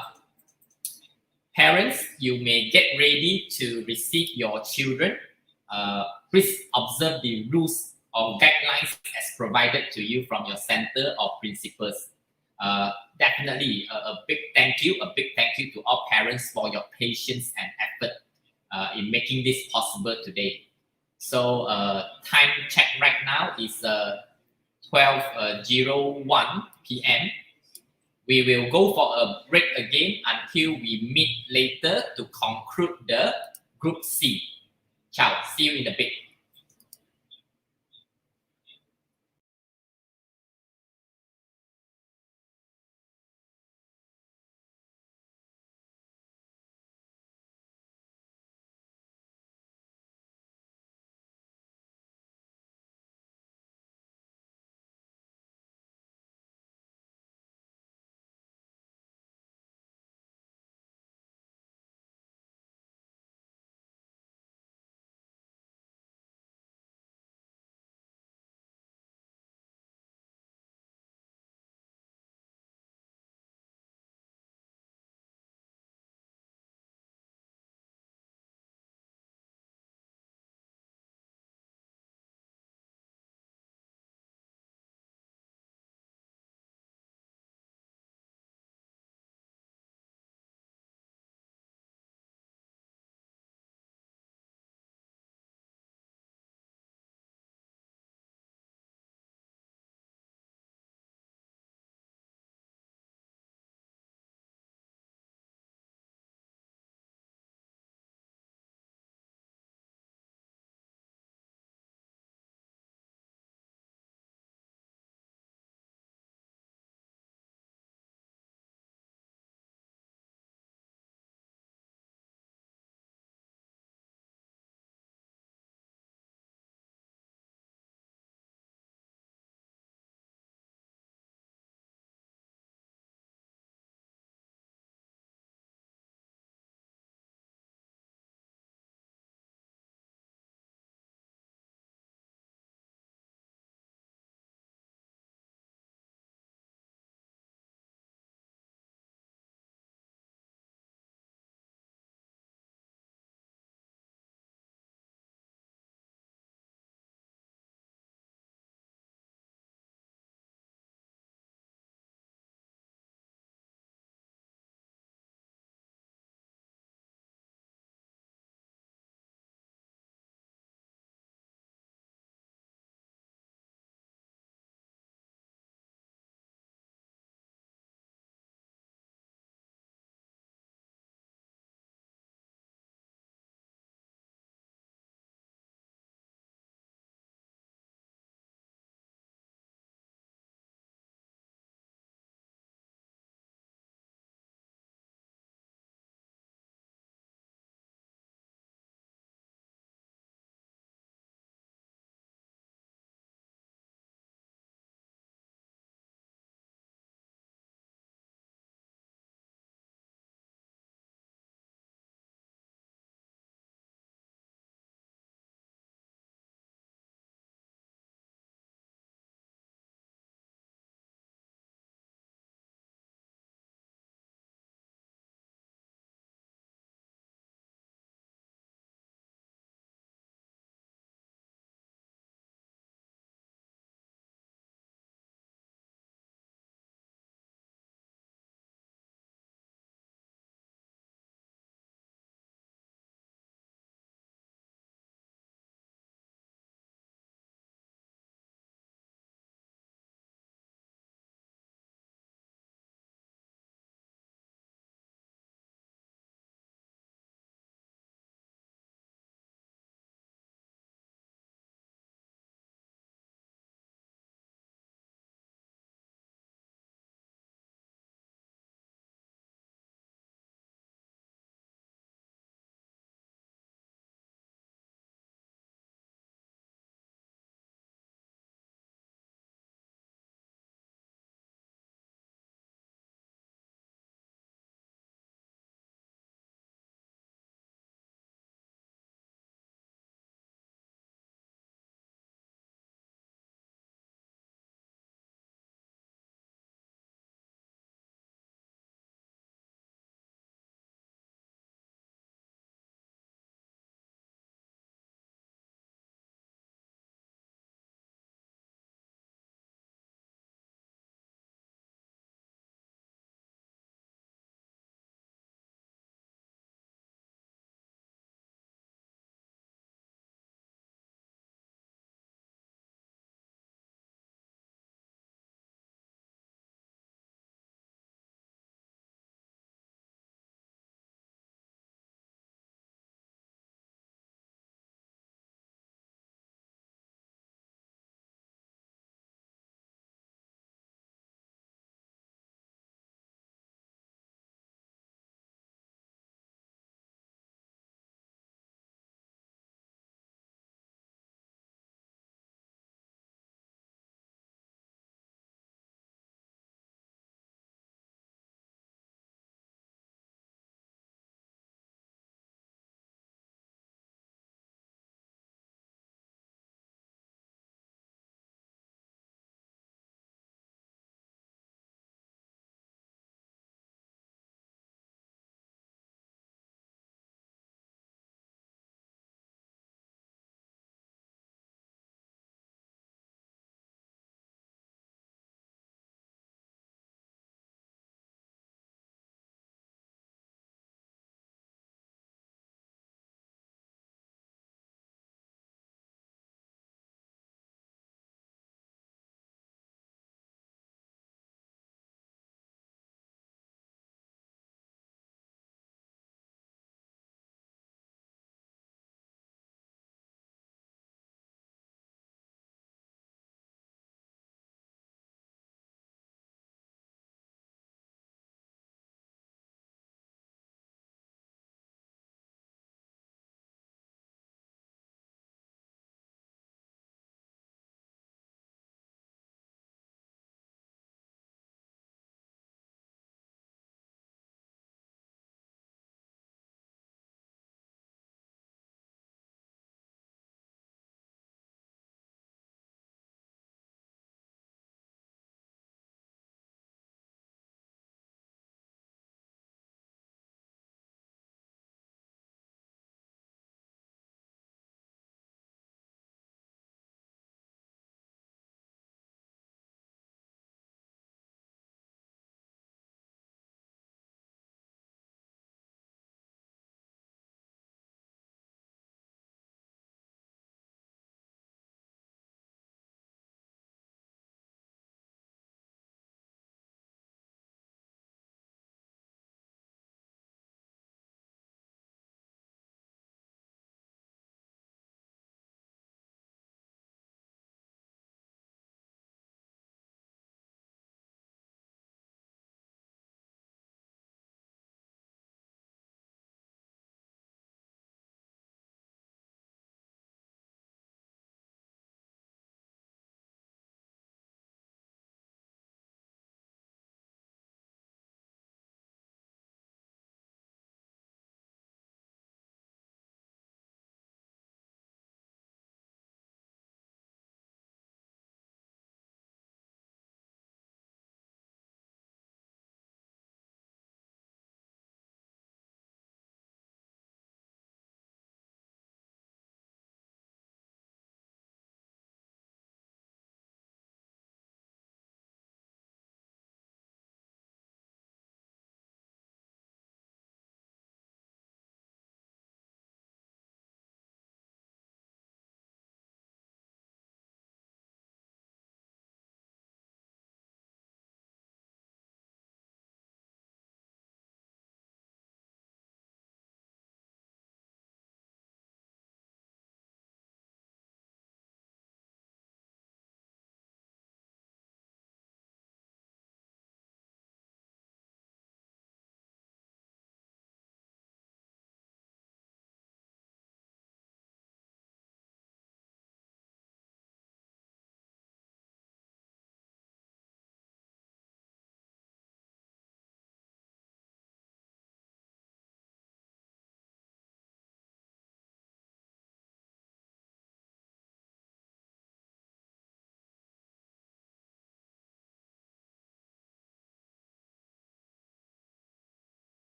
parents, you may get ready to receive your children. Please observe the rules or guidelines as provided to you from your center or principals. Definitely a big thank you to all parents for your patience and effort in making this possible today. So time check right now is 12:01 p.m. We will go for a break again until we meet later to conclude the Group C. Ciao, see you in a bit.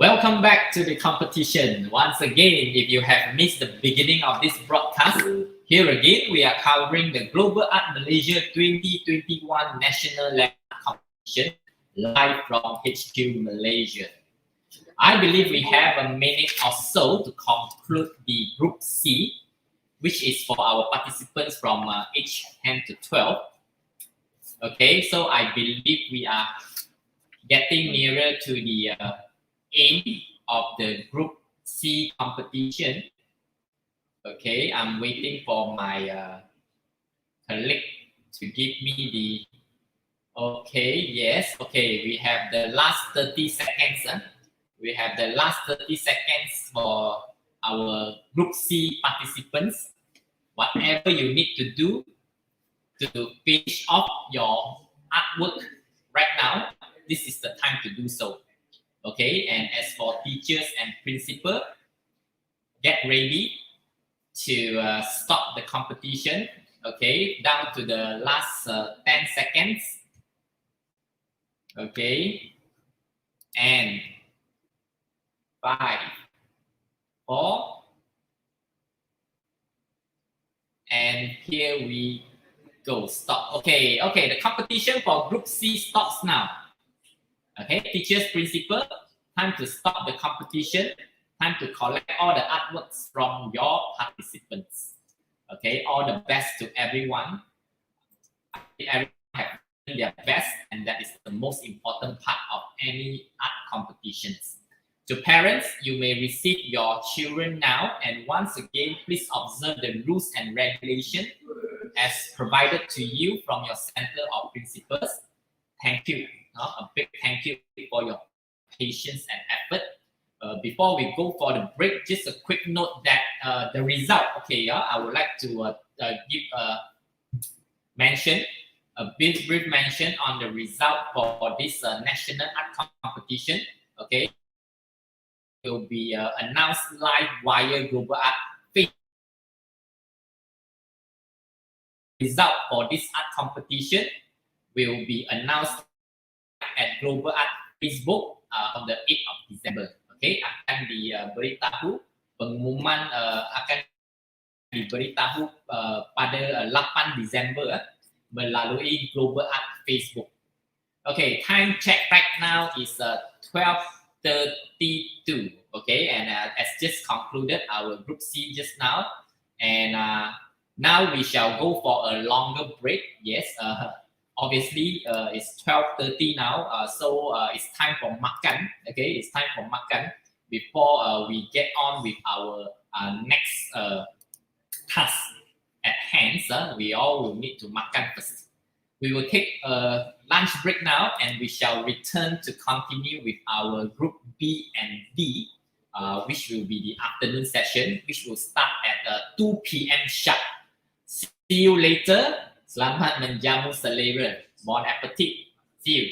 Welcome back to the competition. Once again, if you have missed the beginning of this broadcast, here again we are covering the Global Art Malaysia 2021 National Level Competition live from HQ Malaysia. I believe we have a minute or so to conclude the Group C, which is for our participants from age 10 to 12. Okay, so I believe we are getting nearer to the aim of the Group C competition. Okay, I'm waiting for my colleague to give me the, okay, yes, okay, we have the last 30 seconds. We have the last 30 seconds for our Group C participants. Whatever you need to do to finish off your artwork right now, this is the time to do so. Okay, and as for teachers and principal, get ready to stop the competition. Okay, down to the last 10 seconds. Okay, and 5, 4, and here we go. Stop. Okay, the competition for Group C stops now. Okay, teachers, principal, time to stop the competition. Time to collect all the artworks from your participants. Okay, all the best to everyone. Everyone have done their best, and that is the most important part of any art competitions. To parents, you may receive your children now, and once again, please observe the rules and regulations as provided to you from your Center of Principals. Thank you. A big thank you for your patience and effort. Before we go for the break, just a quick note that the result, okay, I would like to give a brief mention on the result for this national art competition. Okay, will be announced live via Global Art. Result for this art competition will be announced at Global Art Facebook on the 8th of December. Okay, akan diberitahu, pengumuman akan diberitahu pada 8 Disember melalui Global Art Facebook. Okay, time check right now is 12:32. Okay, and as just concluded our Group C just now, and now we shall go for a longer break. Yes, obviously it's 12:30 now, so it's time for makan. Okay, it's time for makan before we get on with our next task at hand. We all will need to makan first. We will take a lunch break now, and we shall return to continue with our Group B and D, which will be the afternoon session, which will start at 2 p.m. sharp. See you later. Selamat menjamu selera. Bon appetit. See you.